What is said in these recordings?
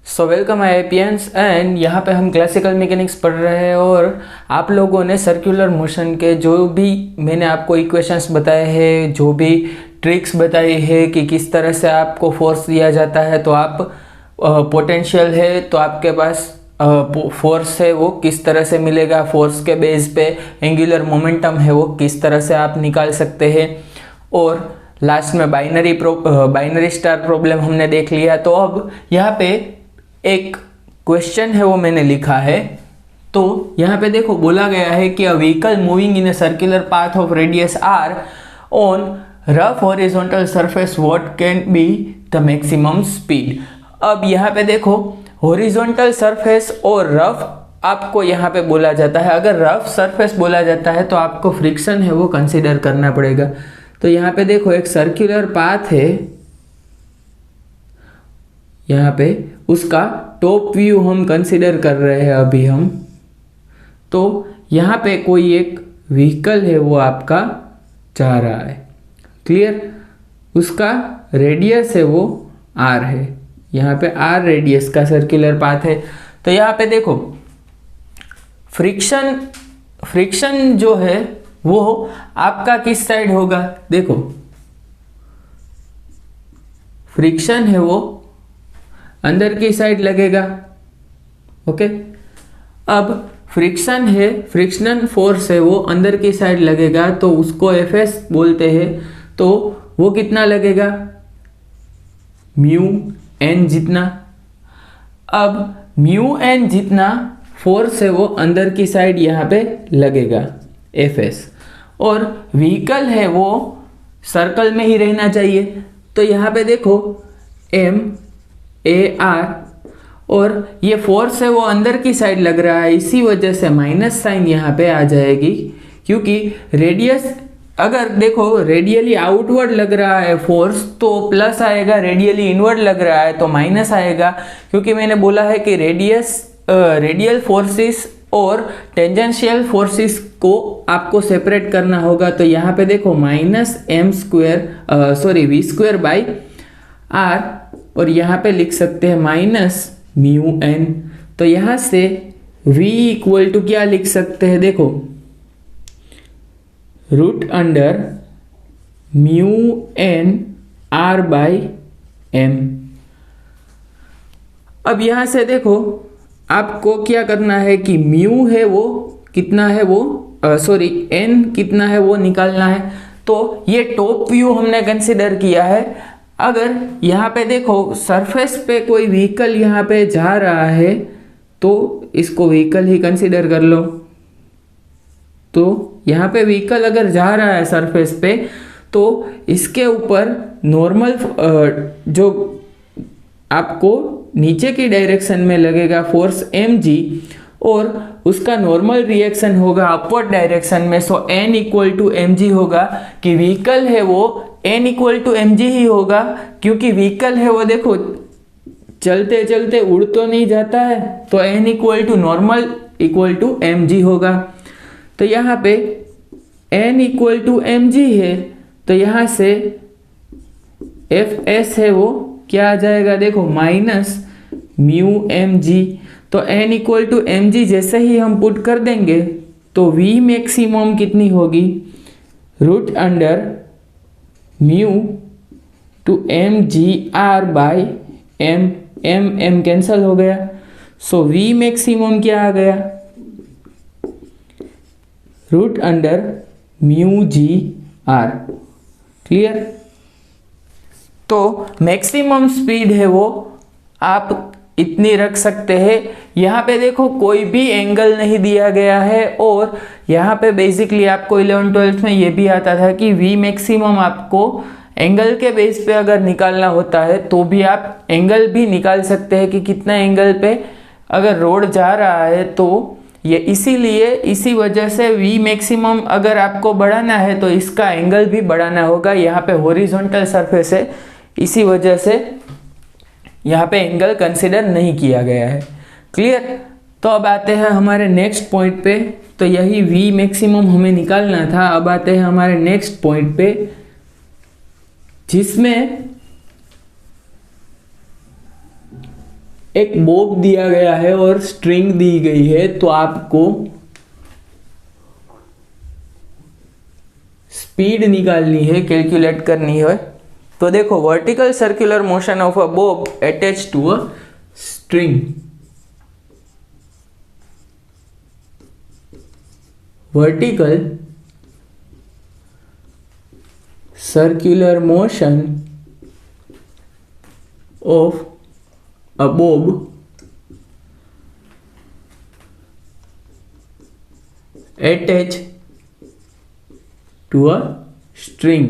So welcome आईपीएंस and यहाँ पे हम क्लासिकल मैकेनिक्स पढ़ रहे हैं और आप लोगों ने सर्कुलर मोशन के जो भी मैंने आपको इक्वेशंस बताए हैं, जो भी ट्रिक्स बताई है कि किस तरह से आपको फोर्स दिया जाता है तो आप पोटेंशियल है तो आपके पास फोर्स है वो किस तरह से मिलेगा, फोर्स के बेस पे एंगुलर मोमेंटम है वो किस तरह से आप निकाल सकते हैं और लास्ट में बाइनरी स्टार प्रॉब्लम हमने देख लिया। तो अब यहाँ पे एक क्वेश्चन है वो मैंने लिखा है। तो यहाँ पे देखो बोला गया है कि a vehicle moving in a circular path of radius r on rough horizontal surface what can be the maximum speed. अब यहाँ पे देखो हॉरिजॉन्टल सरफेस और रफ आपको यहाँ पे बोला जाता है। अगर रफ सरफेस बोला जाता है तो आपको फ्रिक्शन है वो कंसीडर करना पड़ेगा। तो यहाँ पे देखो एक सर्कुलर पाथ है, यहाँ पे उसका टॉप व्यू हम कंसीडर कर रहे हैं अभी हम। तो यहाँ पे कोई एक व्हीकल है वो आपका जा रहा है, क्लियर। उसका रेडियस है वो आर है, यहाँ पे आर रेडियस का सर्कुलर पाथ है। तो यहाँ पे देखो फ्रिक्शन जो है वो आपका किस साइड होगा, देखो फ्रिक्शन है वो अंदर की साइड लगेगा, ओके। अब फ्रिक्शन है, फ्रिक्शनल फोर्स है वो अंदर की साइड लगेगा तो उसको एफएस बोलते हैं। तो वो कितना लगेगा, म्यू एन जितना। अब म्यू एन जितना फोर्स है वो अंदर की साइड यहाँ पे लगेगा एफएस, और व्हीकल है वो सर्कल में ही रहना चाहिए। तो यहाँ पे देखो एम ए आर और ये फोर्स है वो अंदर की साइड लग रहा है, इसी वजह से माइनस साइन यहाँ पे आ जाएगी, क्योंकि रेडियस अगर देखो रेडियली आउटवर्ड लग रहा है फोर्स तो प्लस आएगा, रेडियली इनवर्ड लग रहा है तो माइनस आएगा, क्योंकि मैंने बोला है कि रेडियल फोर्सेस और टेंजेंशियल फोर्सेस को आपको सेपरेट करना होगा। तो यहाँ पे देखो minus m square v square by r, और यहाँ पे लिख सकते हैं माइनस म्यू एन। तो यहाँ से v इक्वल टू क्या लिख सकते हैं, देखो root under mu n r by m. अब यहाँ से देखो आपको क्या करना है कि म्यू है वो कितना है वो एन कितना है वो निकालना है। तो ये टॉप व्यू हमने कंसिडर किया है। अगर यहाँ पे देखो सरफेस पे कोई व्हीकल यहाँ पे जा रहा है तो इसको व्हीकल ही कंसिडर कर लो। तो यहाँ पे व्हीकल अगर जा रहा है सरफेस पे तो इसके ऊपर नॉर्मल जो आपको नीचे की डायरेक्शन में लगेगा फोर्स mg और उसका नॉर्मल रिएक्शन होगा अपवर्ड डायरेक्शन में। सो n इक्वल टू mg होगा कि व्हीकल है वो n इक्वल टू mg ही होगा, क्योंकि व्हीकल है वो देखो चलते चलते उड़ तो नहीं जाता है, तो n equal to normal equal to mg होगा। तो यहाँ पे n इक्वल टू mg है तो यहाँ से fs है वो क्या आ जाएगा, देखो माइनस म्यू mg। तो n इक्वल टू mg जैसे ही हम पुट कर देंगे तो v मैक्सिमम कितनी होगी, root under mu to mg r by m cancel हो गया। सो v मैक्सिमम क्या आ गया, root under mu g r, clear. तो मैक्सिमम स्पीड है वो आप इतनी रख सकते हैं। यहाँ पे देखो कोई भी एंगल नहीं दिया गया है, और यहाँ पे बेसिकली आपको 11-12 में ये भी आता था कि v मैक्सिमम आपको एंगल के बेस पे अगर निकालना होता है तो भी आप एंगल भी निकाल सकते हैं कि कितना एंगल पे अगर रोड जा रहा है। तो ये इसीलिए इसी वजह से v मैक्सिमम अगर आपको बढ़ाना है तो इसका एंगल भी बढ़ाना होगा। यहाँ पे हॉरिजॉन्टल सरफेस है इसी वजह से यहाँ पे एंगल कंसिडर नहीं किया गया है, क्लियर। तो अब आते हैं हमारे नेक्स्ट पॉइंट पे। तो यही v मैक्सिमम हमें निकालना था। अब आते हैं हमारे नेक्स्ट पॉइंट पे जिसमें एक बोब दिया गया है और स्ट्रिंग दी गई है, तो आपको स्पीड निकालनी है, कैलकुलेट करनी है। तो देखो, vertical circular motion of a bob attach to a string, vertical circular motion of a bob attached to a string।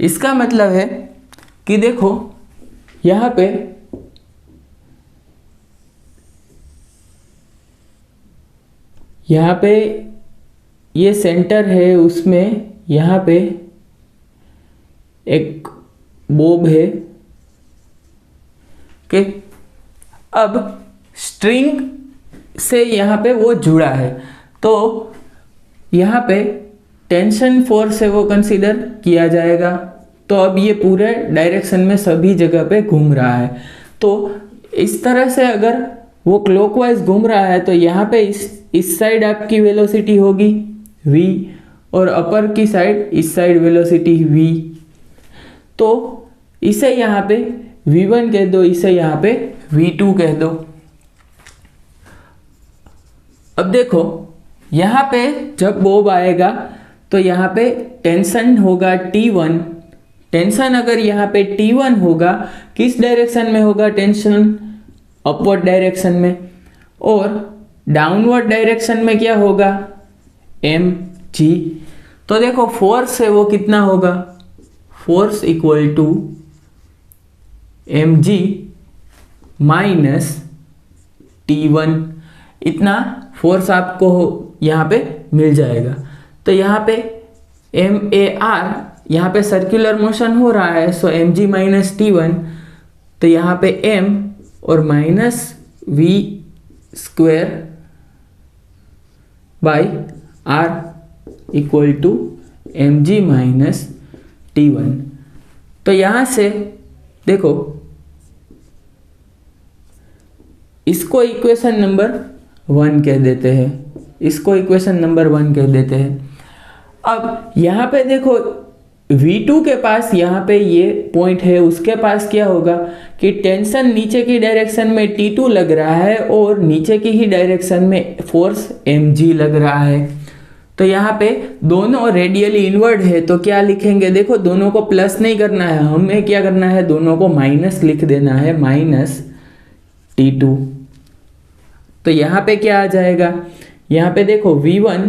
इसका मतलब है कि देखो यहाँ पे ये सेंटर है, उसमें यहाँ पे एक बोब है। ओके, अब स्ट्रिंग से यहाँ पे वो जुड़ा है, तो यहाँ पे टेंशन फोर्स है वो कंसीडर किया जाएगा। तो अब ये पूरे डायरेक्शन में सभी जगह पे घूम रहा है, तो इस तरह से अगर वो क्लॉकवाइज घूम रहा है तो यहाँ पे इस साइड आपकी वेलोसिटी होगी v, और अपर की साइड इस साइड वेलोसिटी v। तो इसे यहाँ पे v1 कह दो, इसे यहाँ पे v2 कह दो। अब देखो यहाँ पे जब बोब आएगा तो यहाँ पे टेंशन होगा T1। टेंशन अगर यहाँ पे T1 होगा, किस डायरेक्शन में होगा टेंशन? अपवर्ड डायरेक्शन में। और डाउनवर्ड डायरेक्शन में क्या होगा? mg। तो देखो फोर्स है वो कितना होगा? Force equal to mg minus T1। इतना फोर्स आपको यहाँ पे मिल जाएगा। तो यहाँ पे MAR, यहाँ पे सर्कुलर मोशन हो रहा है, सो mg माइनस T1। तो यहाँ पे m और minus v square by r equal to mg minus T1। तो यहाँ से देखो, इसको इक्वेशन नंबर 1 कह देते हैं, इसको इक्वेशन नंबर 1 कह देते हैं। अब यहाँ पे देखो V2 के पास यहाँ पे ये पॉइंट है, उसके पास क्या होगा कि टेंशन नीचे की डायरेक्शन में T2 लग रहा है और नीचे की ही डायरेक्शन में फोर्स mg लग रहा है। तो यहाँ पे दोनों रेडियली इनवर्ड है, तो क्या लिखेंगे? देखो दोनों को प्लस नहीं करना है, हमें क्या करना है? दोनों को माइनस लिख देना है, माइनस T2। तो यहाँ पे क्या आ जाएगा? यहाँ पे देखो V1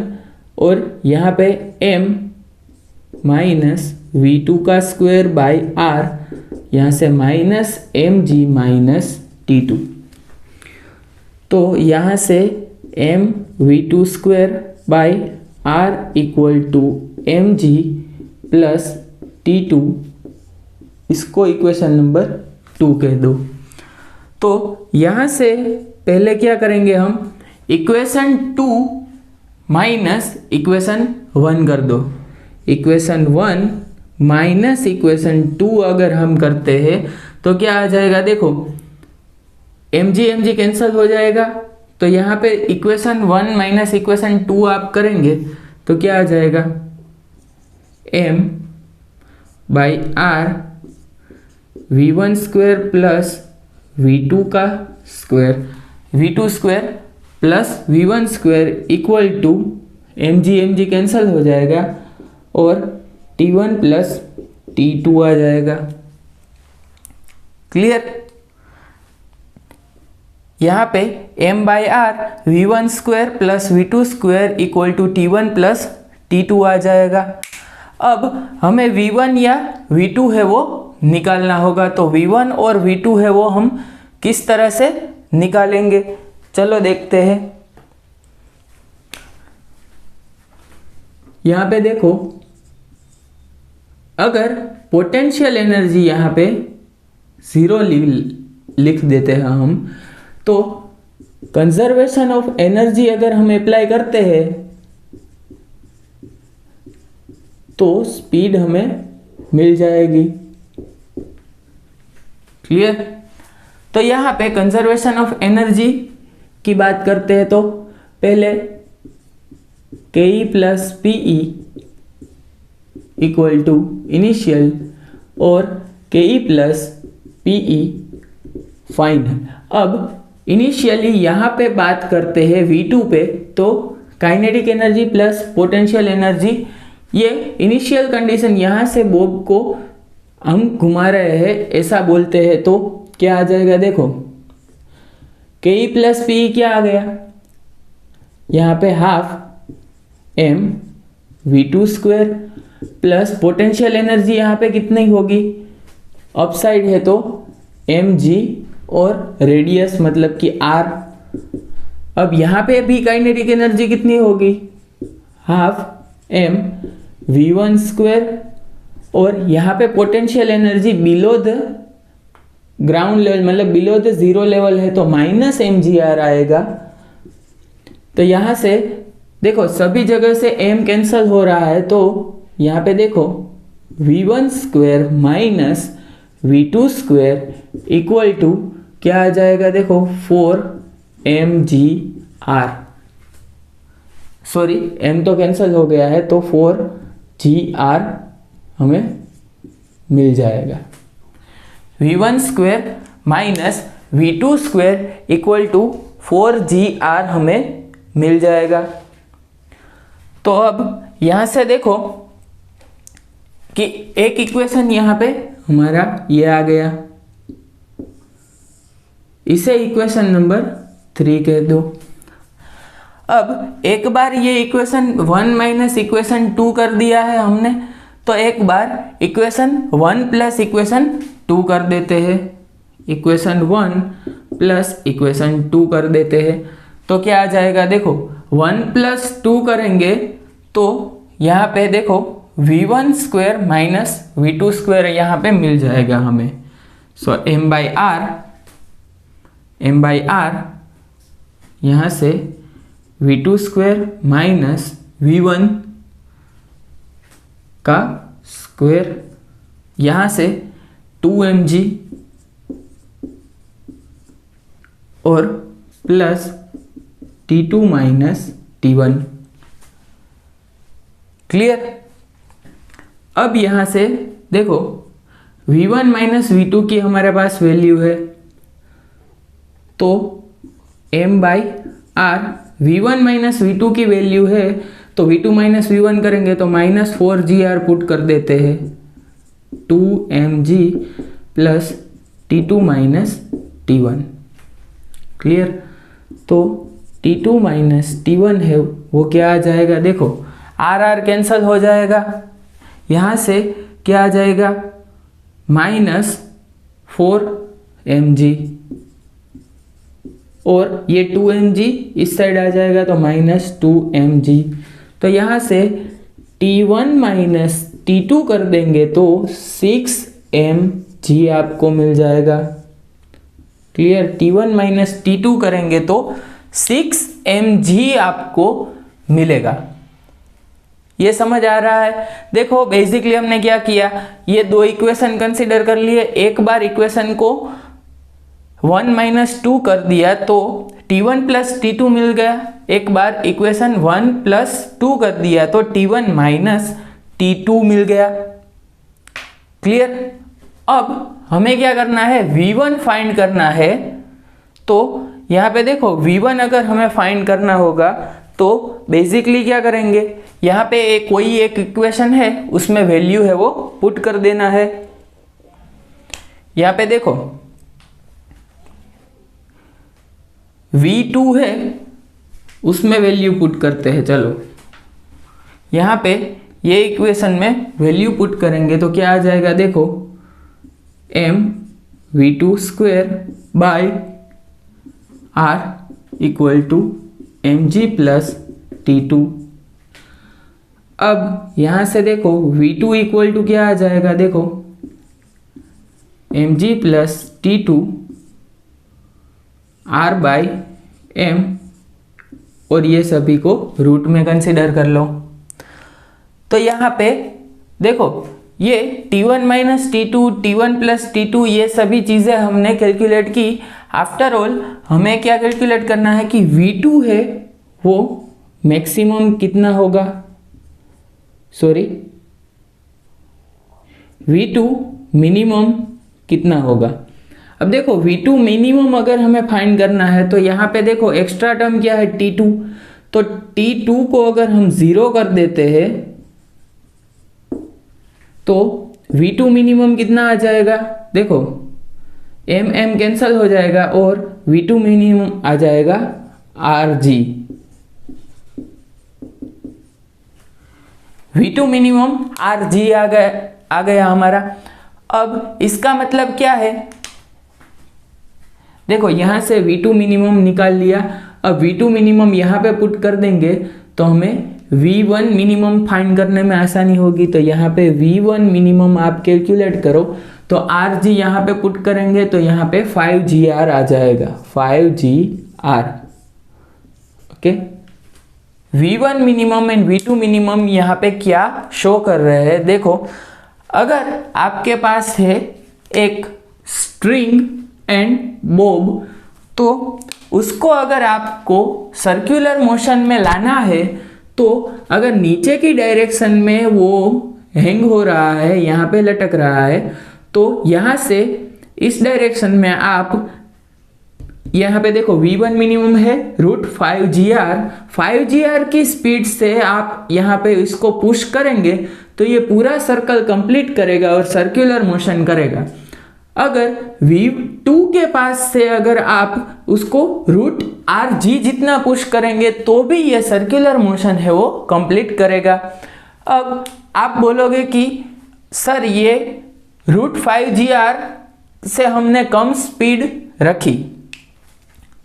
और यहाँ पे m माइनस V2 का स्क्वायर बाई r, यहाँ से माइनस mg माइनस T2। तो यहाँ से m V2 square by r equal to mg plus T2, इसको इक्वेशन नंबर 2 कह दो। तो यहाँ से पहले क्या करेंगे हम? इक्वेशन 2 माइनस इक्वेशन 1 कर दो। इक्वेशन 1 माइनस इक्वेशन 2 अगर हम करते हैं तो क्या आ जाएगा? देखो mg कैंसिल हो जाएगा, तो यहाँ पे इक्वेशन 1 माइनस इक्वेशन 2 आप करेंगे तो क्या आ जाएगा? m by r v1 square plus v2 का square, v2 square plus v1 square equal to mg cancel हो जाएगा और T1 प्लस T2 आ जाएगा। क्लियर? यहाँ पे m by r v1 square plus v2 square equal to T1 plus T2 आ जाएगा। अब हमें v1 या v2 है वो निकालना होगा, तो v1 और v2 है वो हम किस तरह से निकालेंगे? चलो देखते हैं। यहाँ पे देखो, अगर पोटेंशियल एनर्जी यहाँ पे 0 लिख देते हैं हम, तो कंजर्वेशन ऑफ एनर्जी अगर हम अप्लाई करते हैं तो स्पीड हमें मिल जाएगी। क्लियर। तो यहाँ पे कंजर्वेशन ऑफ एनर्जी की बात करते हैं तो पहले K plus PE equal to initial और के प्लस पीई फाइनल। अब इनिशियली यहाँ पे बात करते हैं V2 पे, तो kinetic energy plus potential energy, ये इनिशियल कंडीशन यहाँ से बॉब को हम घुमा रहे हैं ऐसा बोलते हैं, तो क्या आ जाएगा देखो, के प्लस पी क्या आ गया यहाँ पे half m V2 square plus potential energy यहाँ पे कितनी होगी, अपसाइड है तो mg और रेडियस मतलब कि r। अब यहाँ पे भी काइनेटिक एनर्जी कितनी होगी, हाफ m v1 स्क्वायर, और यहाँ पे potential energy below the ground level मतलब बिलो द जीरो लेवल है तो माइनस mgr आएगा। तो यहाँ से देखो सभी जगह से m कैंसल हो रहा है, तो यहाँ पे देखो v1 square minus v2 square equal to क्या आ जाएगा देखो 4mgr, सॉरी m तो कैंसिल हो गया है तो 4gr हमें मिल जाएगा। v1 square minus v2 square equal to 4gr हमें मिल जाएगा। तो अब यहाँ से देखो कि एक इक्वेशन यहाँ पे हमारा ये आ गया, इसे इक्वेशन नंबर 3 कह दो। अब एक बार ये इक्वेशन 1 माइनस इक्वेशन 2 कर दिया है हमने, तो एक बार इक्वेशन 1 प्लस इक्वेशन 2 कर देते हैं, इक्वेशन 1 प्लस इक्वेशन 2 कर देते हैं। तो क्या आ जाएगा देखो 1 प्लस 2 करेंगे तो यहाँ पे देखो v1 square minus v2 square यहाँ पे मिल जाएगा हमें। सो m बाई आर यहाँ से v2 स्क्वायर माइनस v1 का स्क्वायर यहाँ से 2mg और plus t2 minus t1। Clear. अब यहाँ से देखो v1 माइनस v2 की हमारे पास वैल्यू है, तो m by r v1 minus v2 की वैल्यू है तो v2 माइनस v1 करेंगे तो माइनस 4gr पुट कर देते हैं, 2mg plus t2 minus t1। Clear. तो t2 माइनस t1 है वो क्या आ जाएगा देखो r कैंसल हो जाएगा, यहाँ से क्या आ जाएगा माइनस 4mg और ये 2mg इस साइड आ जाएगा तो माइनस 2mg। तो यहाँ से t1 माइनस t2 कर देंगे तो 6mg आपको मिल जाएगा। क्लियर। t1 माइनस t2 करेंगे तो 6mg आपको मिलेगा। ये समझ आ रहा है। देखो बेसिकली हमने क्या किया, ये दो इक्वेशन कंसीडर कर लिए, एक बार इक्वेशन को 1 माइनस 2 कर दिया तो t1 प्लस t2 मिल गया, एक बार इक्वेशन 1 प्लस 2 कर दिया तो t1 माइनस t2 मिल गया। क्लियर। अब हमें क्या करना है, v1 फाइंड करना है। तो यहाँ पे देखो v1 अगर हमें फाइंड करना होगा तो बेसिकली क्या करेंगे, यहाँ पे कोई एक इक्वेशन है उसमें वैल्यू है वो पुट कर देना है। यहाँ पे देखो v2 है उसमें वैल्यू पुट करते हैं। चलो यहाँ पे ये इक्वेशन में वैल्यू पुट करेंगे तो क्या आ जाएगा देखो m v2 square by r equal to mg plus t2। अब यहाँ से देखो v2 इक्वल टू क्या आ जाएगा देखो mg plus t2 r by m, और ये सभी को रूट में कंसिडर कर लो। तो यहाँ पे देखो ये T1 minus T2, T1 plus T2 ये सभी चीज़ें हमने कैलकुलेट की। आफ्टर ऑल हमें क्या कैलकुलेट करना है कि V2 है वो मैक्सिमम कितना होगा, सॉरी V2 मिनिमम कितना होगा। अब देखो V2 मिनिमम अगर हमें फाइंड करना है तो यहाँ पे देखो एक्स्ट्रा टर्म क्या है T2, तो T2 को अगर हम 0 कर देते हैं तो V2 मिनिमम कितना आ जाएगा, देखो M कैंसल हो जाएगा और V2 मिनिमम आ जाएगा RG। V2 मिनिमम RG आ गया हमारा। अब इसका मतलब क्या है, देखो यहां से V2 मिनिमम निकाल लिया। अब V2 मिनिमम यहाँ पे पुट कर देंगे तो हमें V1 मिनिमम फाइंड करने में आसानी होगी। तो यहाँ पे V1 मिनिमम आप कैलकुलेट करो तो RG यहाँ पे पुट करेंगे तो यहाँ पे 5GR आ जाएगा, 5GR। Okay, V1 minimum and V2 minimum यहाँ पे क्या शो कर रहे हैं, देखो अगर आपके पास है एक स्ट्रिंग एंड बॉब तो उसको अगर आपको सर्कुलर मोशन में लाना है तो अगर नीचे की डायरेक्शन में वो हैंग हो रहा है, यहाँ पे लटक रहा है, तो यहाँ से इस डायरेक्शन में आप यहाँ पे देखो V1 मिनिमम है √5GR, 5GR की स्पीड से आप यहाँ पे इसको पुश करेंगे तो ये पूरा सर्कल कंप्लीट करेगा और सर्कुलर मोशन करेगा। अगर V2 के पास से अगर आप उसको √RG जितना पुश करेंगे तो भी ये सर्कुलर मोशन है वो कंप्लीट करेगा। अब आप बोलोगे कि सर ये √5GR से हमने कम स्पीड रखी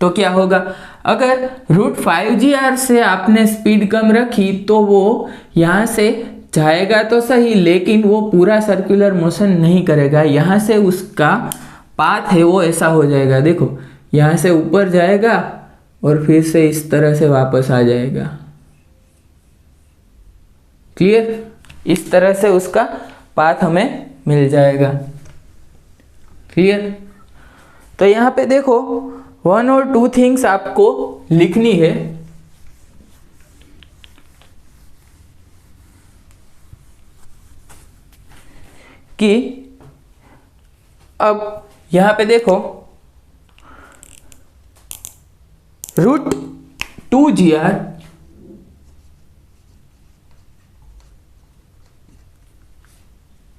तो क्या होगा, अगर √5GR से आपने स्पीड कम रखी तो वो यहाँ से जाएगा तो सही लेकिन वो पूरा सर्कुलर मोशन नहीं करेगा। यहाँ से उसका पाथ है वो ऐसा हो जाएगा, देखो यहाँ से ऊपर जाएगा और फिर से इस तरह से वापस आ जाएगा। क्लियर, इस तरह से उसका पाथ हमें मिल जाएगा। क्लियर, तो यहाँ पे देखो 1 और 2 थिंग्स आपको लिखनी है। कि अब यहां पे देखो √2GR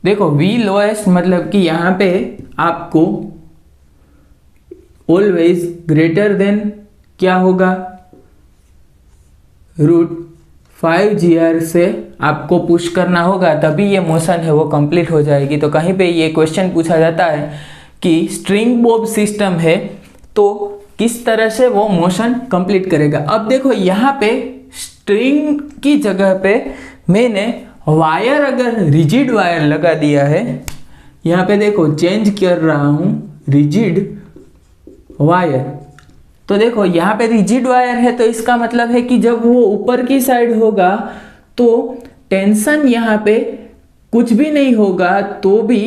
देखो V लोएस्ट मतलब कि यहां पे आपको ऑलवेज ग्रेटर देन क्या होगा, √5GR से आपको पुश करना होगा तभी ये मोशन है वो कंप्लीट हो जाएगी। तो कहीं पे ये क्वेश्चन पूछा जाता है कि स्ट्रिंग बॉब सिस्टम है तो किस तरह से वो मोशन कंप्लीट करेगा। अब देखो यहाँ पे स्ट्रिंग की जगह पे मैंने वायर अगर रिजिड वायर लगा दिया है, यहाँ पे देखो चेंज कर रहा हूँ रिजिड वायर, तो देखो यहाँ पे रिजिड वायर है तो इसका मतलब है कि जब वो ऊपर की साइड होगा तो टेंशन यहाँ पे कुछ भी नहीं होगा तो भी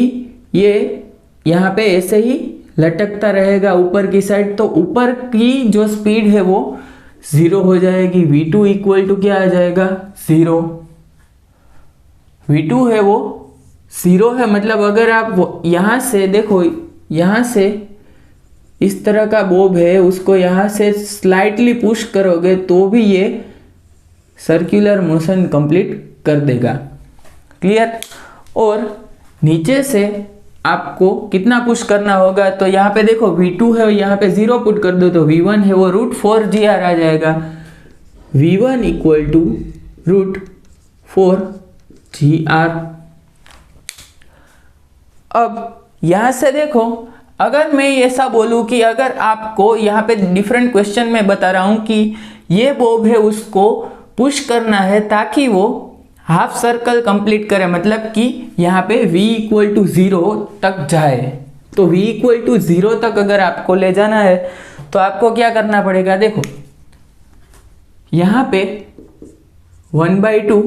ये यहाँ पे ऐसे ही लटकता रहेगा ऊपर की साइड। तो ऊपर की जो स्पीड है वो 0 हो जाएगी। V2 इक्वल टू क्या आ जाएगा, 0। V2 है वो 0 है, मतलब अगर आप यहाँ से देखो, यहाँ से इस तरह का बॉब है उसको यहाँ से स्लाइटली पुश करोगे तो भी ये सर्कुलर मोशन कंप्लीट कर देगा। क्लियर, और नीचे से आपको कितना पुश करना होगा, तो यहाँ पे देखो V2 है यहाँ पे 0 पुट कर दो तो V1 है वो √4GR आ जाएगा। V1 equal to √4GR। अब यहाँ से देखो अगर मैं ऐसा बोलूँ कि अगर आपको यहाँ पे डिफरेंट क्वेश्चन में बता रहा हूँ कि ये बॉब है उसको पुश करना है ताकि वो हाफ सर्कल कंप्लीट करे, मतलब कि यहाँ पे V इक्वल टू 0 तक जाए, तो V इक्वल टू 0 तक अगर आपको ले जाना है तो आपको क्या करना पड़ेगा, देखो यहाँ पे 1/2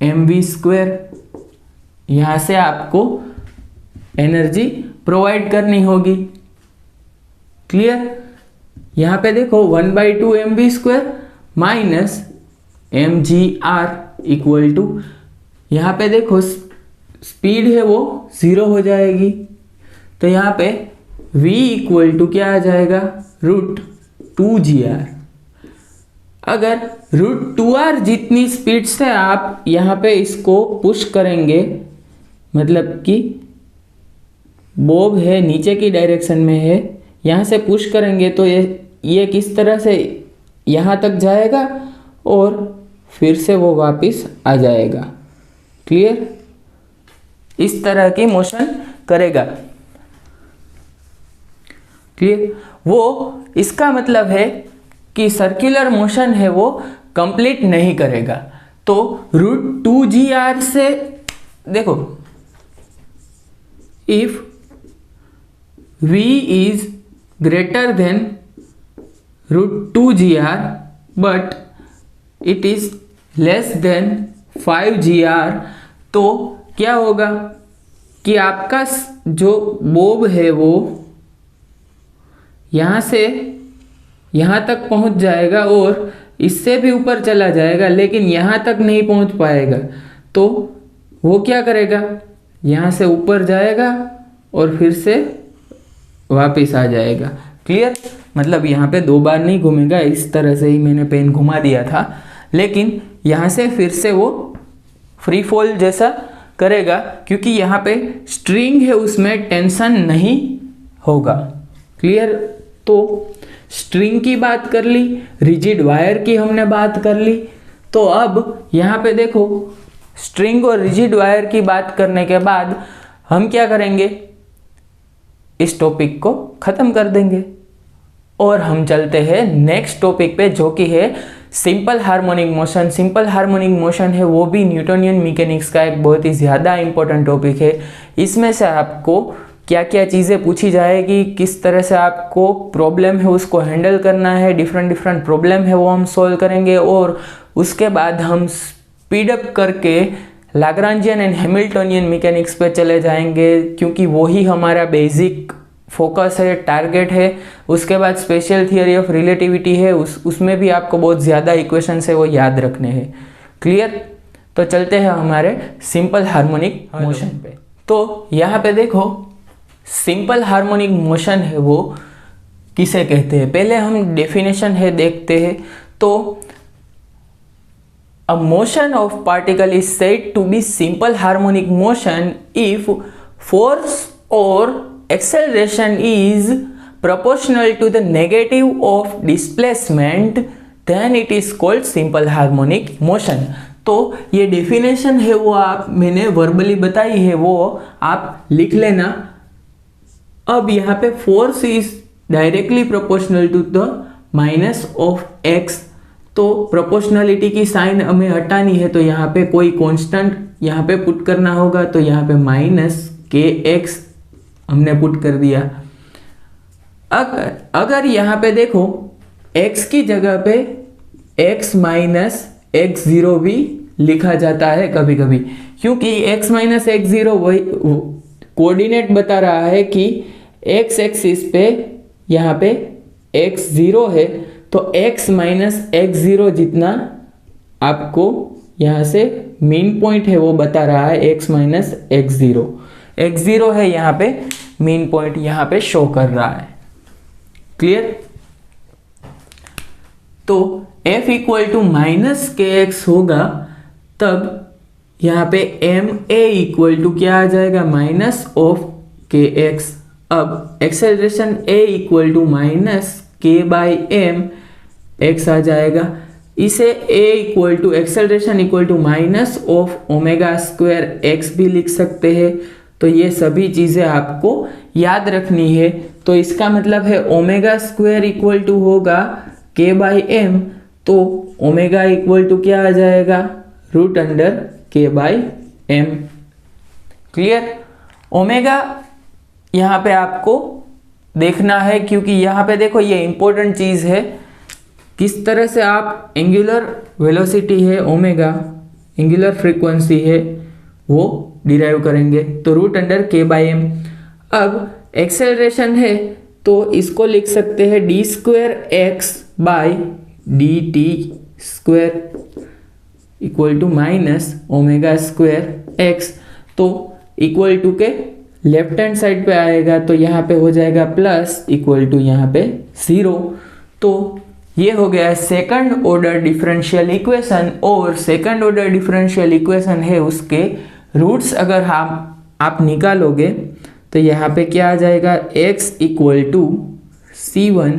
mv² यहाँ से आपको एनर्जी प्रोवाइड करनी होगी। क्लियर? यहाँ पे देखो 1/2 mv² minus mgr equal to, यहाँ पे देखो स्पीड है वो 0 हो जाएगी, तो यहाँ पे v इक्वल टू क्या आ जाएगा, √2gr। अगर √2r जितनी स्पीड से आप यहाँ पे इसको पुश करेंगे, मतलब कि बॉब है नीचे की डायरेक्शन में है, यहाँ से पुश करेंगे तो ये किस तरह से यहाँ तक जाएगा और फिर से वो वापस आ जाएगा। क्लियर? इस तरह की मोशन करेगा। क्लियर? वो इसका मतलब है कि सर्कुलर मोशन है वो कंप्लीट नहीं करेगा। तो √2gr से देखो, if v is greater than √2gr but it is less than 5gr, तो क्या होगा कि आपका जो बॉब है वो यहाँ से यहाँ तक पहुँच जाएगा और इससे भी ऊपर चला जाएगा, लेकिन यहाँ तक नहीं पहुँच पाएगा। तो वो क्या करेगा, यहाँ से ऊपर जाएगा और फिर से वापस आ जाएगा। क्लियर? मतलब यहाँ पे 2 बार नहीं घूमेगा, इस तरह से ही मैंने पेन घुमा दिया था, लेकिन यहाँ से फिर से वो फ्री फॉल जैसा करेगा, क्योंकि यहाँ पे स्ट्रिंग है उसमें टेंशन नहीं होगा। क्लियर? तो स्ट्रिंग की बात कर ली, रिजिड वायर की हमने बात कर ली। तो अब यहाँ पे देखो, स्ट्रिंग और रिजिड वायर की बात करने के बाद हम क्या करेंगे, इस टॉपिक को ख़त्म कर देंगे और हम चलते हैं नेक्स्ट टॉपिक पे, जो कि है simple harmonic motion. Simple harmonic motion है वो भी न्यूटोनियन मैकेनिक्स का एक बहुत ही ज़्यादा इंपॉर्टेंट टॉपिक है। इसमें से आपको क्या क्या चीज़ें पूछी जाएगी, किस तरह से आपको प्रॉब्लम है उसको हैंडल करना है, डिफरेंट प्रॉब्लम है वो हम सॉल्व करेंगे, और उसके बाद हम स्पीड अप करके लाग्रांजियन एंड हैमिल्टोनियन मैकेनिक्स पे चले जाएंगे, क्योंकि वही हमारा बेसिक फोकस है, टारगेट है। उसके बाद स्पेशल थियरी ऑफ रिलेटिविटी है, उसमें भी आपको बहुत ज़्यादा इक्वेशन है वो याद रखने हैं। क्लियर? तो चलते हैं हमारे सिंपल हार्मोनिक मोशन पे। तो यहाँ पे देखो, सिंपल हार्मोनिक मोशन है वो किसे कहते हैं, पहले हम डेफिनेशन है देखते हैं। तो a motion of particle is said to be simple harmonic motion if force or acceleration is proportional to the negative of displacement, then it is called simple harmonic motion। तो ये डेफिनेशन है वो मैंने verbally बताई है, वो आप लिख लेना। अब यहाँ पे force is directly proportional to the minus of x, तो प्रोपोर्शनलिटी की साइन हमें हटानी है, तो यहाँ पे कोई कांस्टेंट यहाँ पे पुट करना होगा, तो यहाँ पे -kx हमने पुट कर दिया। अगर यहाँ पे देखो x की जगह पे x माइनस x0 भी लिखा जाता है कभी कभी, क्योंकि x माइनस x0 वही कोऑर्डिनेट बता रहा है कि x एक्सिस पे यहाँ पे x0 है, तो x माइनस x0 जितना आपको यहाँ से मीन पॉइंट है वो बता रहा है x माइनस x0। x0 है यहाँ पे मीन पॉइंट, यहाँ पे शो कर रहा है। क्लियर? तो f इक्वल टू -kx होगा, तब यहाँ पे ma इक्वल टू क्या आ जाएगा, -kx। अब acceleration a equal to -k/m x आ जाएगा। इसे a equal to acceleration equal to -ω² भी लिख सकते हैं। तो ये सभी चीज़ें आपको याद रखनी है। तो इसका मतलब है ω² इक्वल टू होगा k/m, तो ओमेगा इक्वल टू क्या आ जाएगा, √k/m। क्लियर? ओमेगा यहाँ पे आपको देखना है, क्योंकि यहाँ पे देखो ये इंपॉर्टेंट चीज़ है, किस तरह से आप एंगुलर वेलोसिटी है ओमेगा, एंगुलर फ्रीक्वेंसी है, वो डिराइव करेंगे, तो root under k by m. अब एक्सेलरेशन है तो इसको लिख सकते हैं d square x by d t square equal to minus omega square x. तो इक्वल टू के लेफ्ट हैंड साइड पे आएगा तो यहाँ पे हो जाएगा प्लस इक्वल टू यहाँ पे 0। तो ये हो गया सेकंड ऑर्डर डिफरेंशियल इक्वेशन, और सेकंड ऑर्डर डिफरेंशियल इक्वेशन है उसके रूट्स अगर आप निकालोगे तो यहाँ पे क्या आ जाएगा, x equal to C1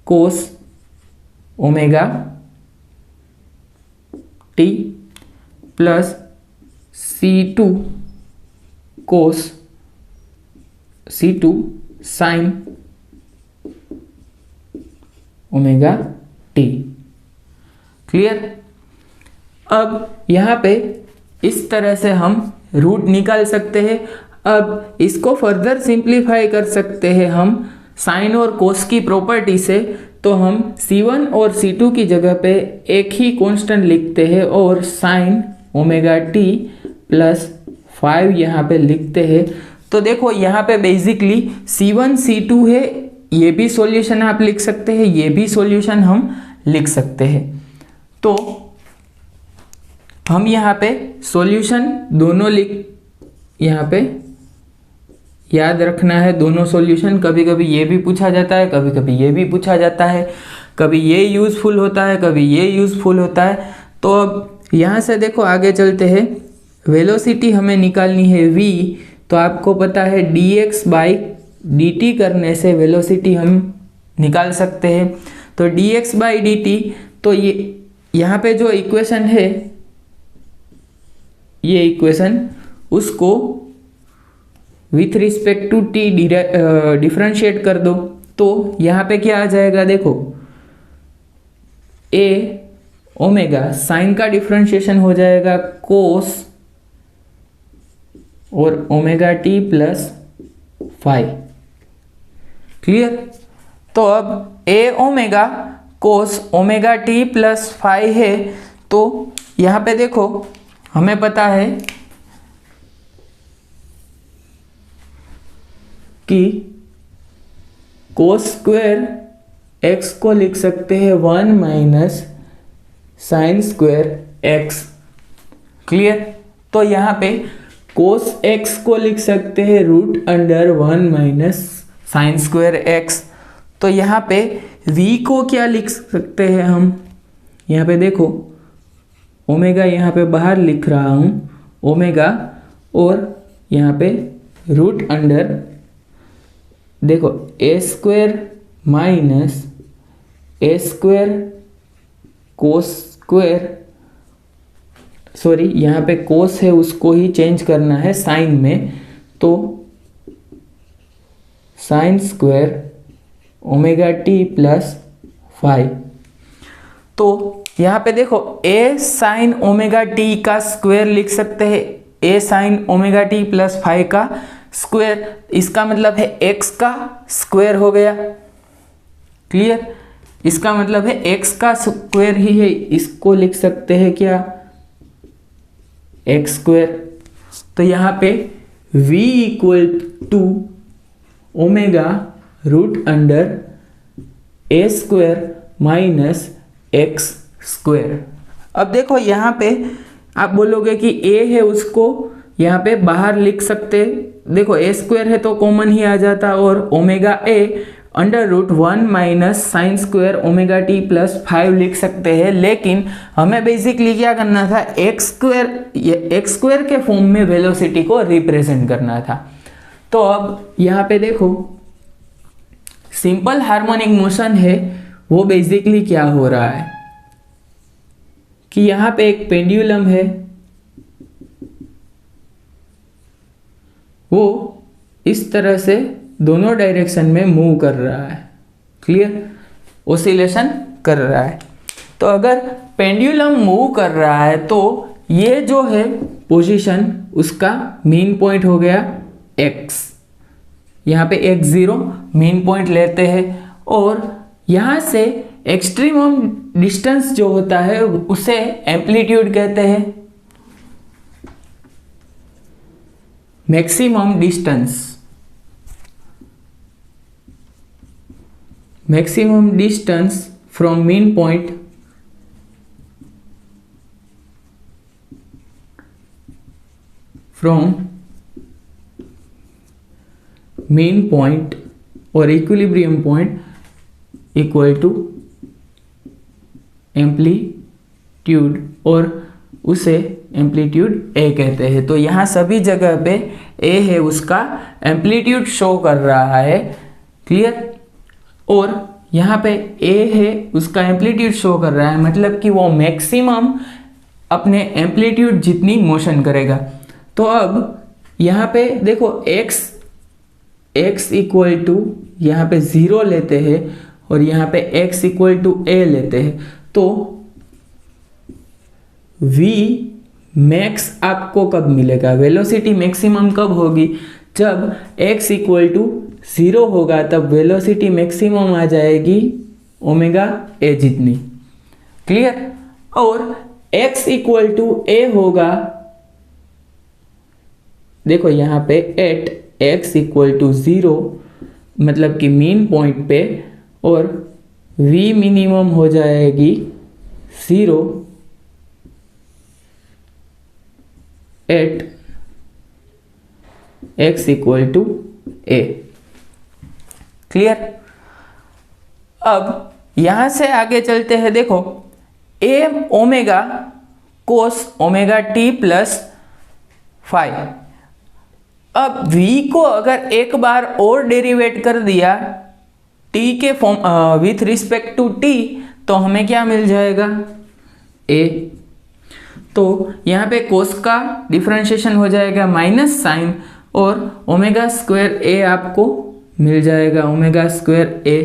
cos omega t plus C2 cos C2 sine omega t. Clear. अब यहाँ पे इस तरह से हम रूट निकाल सकते हैं। अब इसको फर्दर सिंप्लीफाई कर सकते हैं हम साइन और कोस की प्रॉपर्टी से, तो हम C1 और C2 की जगह पे एक ही कांस्टेंट लिखते हैं और साइन ओमेगा टी प्लस 5 यहाँ पे लिखते हैं। तो देखो यहाँ पे बेसिकली C1 C2 है, ये भी सॉल्यूशन आप लिख सकते हैं, ये भी सॉल्यूशन हम लिख सकते हैं। तो हम यहाँ पे सॉल्यूशन दोनों यहाँ पे याद रखना है, दोनों सॉल्यूशन। कभी कभी ये भी पूछा जाता है, कभी कभी ये भी पूछा जाता है, कभी ये यूज़फुल होता है, कभी ये यूज़फुल होता है। तो अब यहाँ से देखो आगे चलते हैं। वेलोसिटी हमें निकालनी है v, तो आपको पता है dx बाई dt करने से वेलोसिटी हम निकाल सकते हैं। तो dx बाई dt, तो ये यहाँ पे जो इक्वेशन है, ये इक्वेशन उसको with respect to t differentiate कर दो। तो यहाँ पे क्या आ जाएगा, देखो a ओमेगा साइन का डिफ्रेंशिएशन हो जाएगा कोस और ओमेगा टी प्लस 5। क्लियर। तो अब a omega cos omega t plus 5 है। तो यहाँ पे देखो हमें पता है कि कोस स्क्वायर एक्स को लिख सकते हैं 1 minus sine square x. Clear. तो यहाँ पे कोस एक्स को लिख सकते हैं root under 1 minus sine square x. तो यहाँ पे v को क्या लिख सकते हैं हम, यहाँ पे देखो ओमेगा यहाँ पे बाहर लिख रहा हूँ ओमेगा, और यहाँ पे रूट अंडर देखो ए स्क्वायर माइनस ए स्क्वायर कोस स्क्वायर, सॉरी यहाँ पे कोस है उसको ही चेंज करना है साइन में, तो sign square omega t plus 5। तो यहाँ पे देखो ए साइन ओमेगा टी का स्क्वायर लिख सकते हैं, ए साइन ओमेगा टी प्लस 5 का स्क्वायर, इसका मतलब है x का स्क्वायर हो गया। क्लियर। इसका मतलब है x का स्क्वायर ही है, इसको लिख सकते हैं क्या, एक्स स्क्वायर। तो यहाँ पे v equal to omega root under a square minus x square. अब देखो यहाँ पे आप बोलोगे कि a है उसको यहाँ पे बाहर लिख सकते, देखो ए स्क्वायर है तो कॉमन ही आ जाता, और omega a under root 1 minus sine square omega t plus 5 लिख सकते हैं। लेकिन हमें बेसिकली क्या करना था, एक्स स्क्वायर के फॉर्म में वेलोसिटी को रिप्रेजेंट करना था। तो अब यहाँ पे देखो सिंपल हार्मोनिक मोशन है, वो बेसिकली क्या हो रहा है कि यहाँ पे एक पेंडुलम है, वो इस तरह से दोनों डायरेक्शन में मूव कर रहा है। क्लियर। ओसिलेशन कर रहा है। तो अगर पेंडुलम मूव कर रहा है तो ये जो है पोजीशन उसका मीन पॉइंट हो गया x, यहाँ पे x0 मीन पॉइंट लेते हैं, और यहाँ से एक्सट्रीमम डिस्टेंस जो होता है उसे एम्पलीट्यूड कहते हैं। Maximum distance from mean point और equilibrium point equal to amplitude, और उसे एम्पलीट्यूड ए कहते हैं। तो यहाँ सभी जगह पे ए है, उसका एम्पलीट्यूड शो कर रहा है, क्लियर। और यहाँ पे ए है, उसका एम्पलीट्यूड शो कर रहा है, मतलब कि वो मैक्सिमम अपने एम्पलीट्यूड जितनी मोशन करेगा। तो अब यहाँ पे देखो x इक्वल टू यहाँ पे 0 लेते हैं और यहाँ पे x इक्वल टू a लेते हैं, तो v मैक्स आपको कब मिलेगा, वेलोसिटी मैक्सिमम कब होगी, जब x इक्वल टू 0 होगा, तब वेलोसिटी मैक्सिमम आ जाएगी ओमेगा a जितनी, क्लियर। और x इक्वल टू a होगा, देखो यहाँ पे एट x इक्वल टू 0 मतलब कि मीन पॉइंट पे, और v मिनिमम हो जाएगी 0 at x equal to a, clear. अब यहां से आगे चलते हैं, देखो a omega cos omega t plus 5। अब v को अगर एक बार और डेरिवेट कर दिया t के form with respect to t, तो हमें क्या मिल जाएगा, a। तो यहाँ पे कोस का डिफरेंशिएशन हो जाएगा माइनस साइन, और ओमेगा स्क्वायर a आपको मिल जाएगा, omega square a,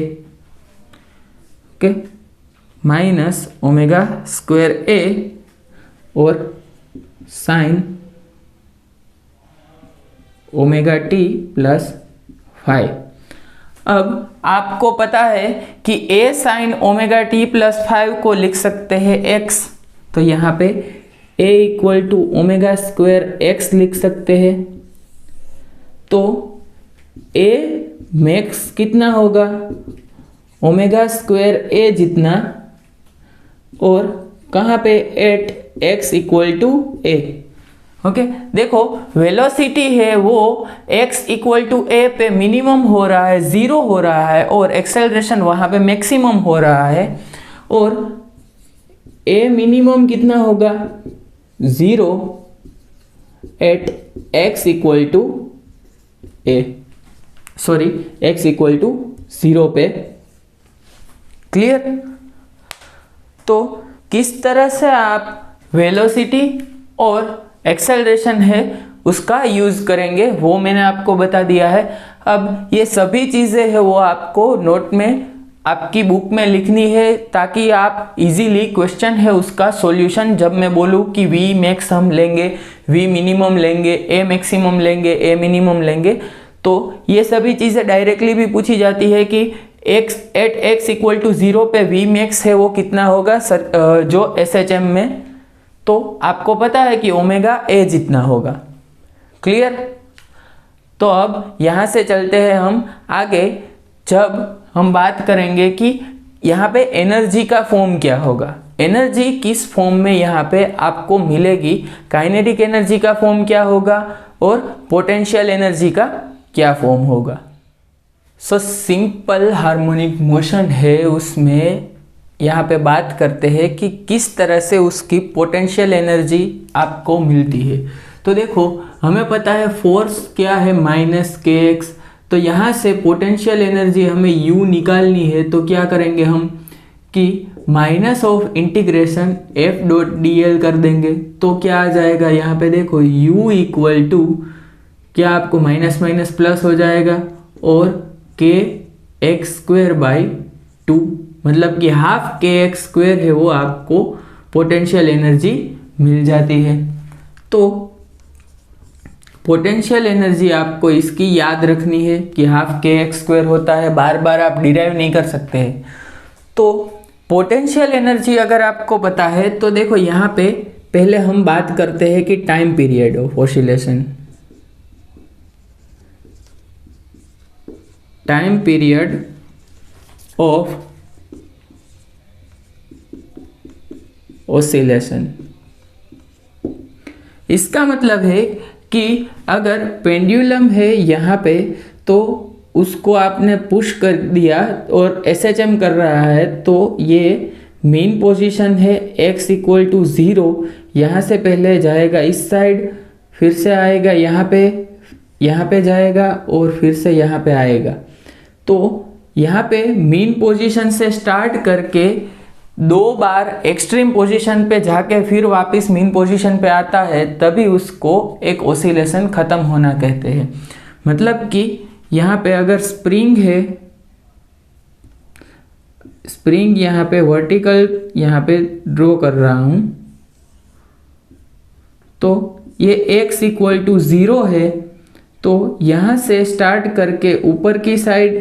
okay, minus omega square a और साइन ओमेगा टी प्लस 5। अब आपको पता है कि a sign omega t plus 5 को लिख सकते हैं x, तो यहाँ पे a equal to omega square x लिख सकते हैं। तो a मैक्स कितना होगा, ओमेगा स्क्वायर a जितना, और कहाँ पे at x equal to a, okay. देखो वेलोसिटी है वो x इक्वल टू a पे मिनिमम हो रहा है, 0 हो रहा है, और एक्सेलरेशन वहाँ पे मैक्सिमम हो रहा है, और a मिनिमम कितना होगा, 0 at x equal to a, sorry x equal to 0 पे, क्लियर। तो किस तरह से आप वेलोसिटी और एक्सेलरेशन है उसका यूज करेंगे वो मैंने आपको बता दिया है। अब ये सभी चीज़ें है वो आपको नोट में आपकी बुक में लिखनी है, ताकि आप इजीली क्वेश्चन है उसका सॉल्यूशन जब मैं बोलूँ कि v मैक्स हम लेंगे, v मिनिमम लेंगे, a मैक्सिमम लेंगे, a मिनिमम लेंगे, तो ये सभी चीज़ें डायरेक्टली भी पूछी जाती है कि x इक्वल टू 0 पे v मैक्स है वो कितना होगा जो SHM में, तो आपको पता है कि ओमेगा a जितना होगा, क्लियर। तो अब यहाँ से चलते हैं हम आगे, जब हम बात करेंगे कि यहाँ पे एनर्जी का फॉर्म क्या होगा, एनर्जी किस फॉर्म में यहाँ पे आपको मिलेगी, काइनेटिक एनर्जी का फॉर्म क्या होगा और पोटेंशियल एनर्जी का क्या फॉर्म होगा। सो सिंपल हार्मोनिक मोशन है, उसमें यहाँ पे बात करते हैं कि किस तरह से उसकी पोटेंशियल एनर्जी आपको मिलती है। तो देखो हमें पता है फोर्स क्या है, माइनस kx, तो यहाँ से पोटेंशियल एनर्जी हमें u निकालनी है, तो क्या करेंगे हम कि minus of integration f dot dl कर देंगे, तो क्या आ जाएगा यहाँ पे देखो u इक्वल टू क्या आपको माइनस माइनस प्लस हो जाएगा, और kx स्क्वायर बाई 2, मतलब कि हाफ kx स्क्वायर है वो आपको पोटेंशियल एनर्जी मिल जाती है। तो पोटेंशियल एनर्जी आपको इसकी याद रखनी है कि हाफ kx स्क्वायर होता है, बार बार आप डिराइव नहीं कर सकते हैं। तो पोटेंशियल एनर्जी अगर आपको पता है तो देखो यहाँ पे पहले हम बात करते हैं कि time period of oscillation, time period of oscillation. इसका मतलब है कि अगर पेंडुलम है यहाँ पे तो उसको आपने पुश कर दिया और एसएचएम कर रहा है, तो ये मेन पोजीशन है x इक्वल टू 0। यहाँ से पहले जाएगा इस साइड, फिर से आएगा यहाँ पे जाएगा और फिर से यहाँ पे आएगा। तो यहाँ पे मेन पोजीशन से स्टार्ट करके 2 बार एक्सट्रीम पोजीशन पे जाके फिर वापस मेन पोजीशन पे आता है, तभी उसको एक ऑसिलेशन खत्म होना कहते हैं। मतलब कि यहाँ पे अगर स्प्रिंग है, स्प्रिंग यहाँ पे वर्टिकल यहाँ पे ड्रॉ कर रहा हूँ, तो ये x इक्वल टू 0 है। तो यहाँ से स्टार्ट करके ऊपर की साइड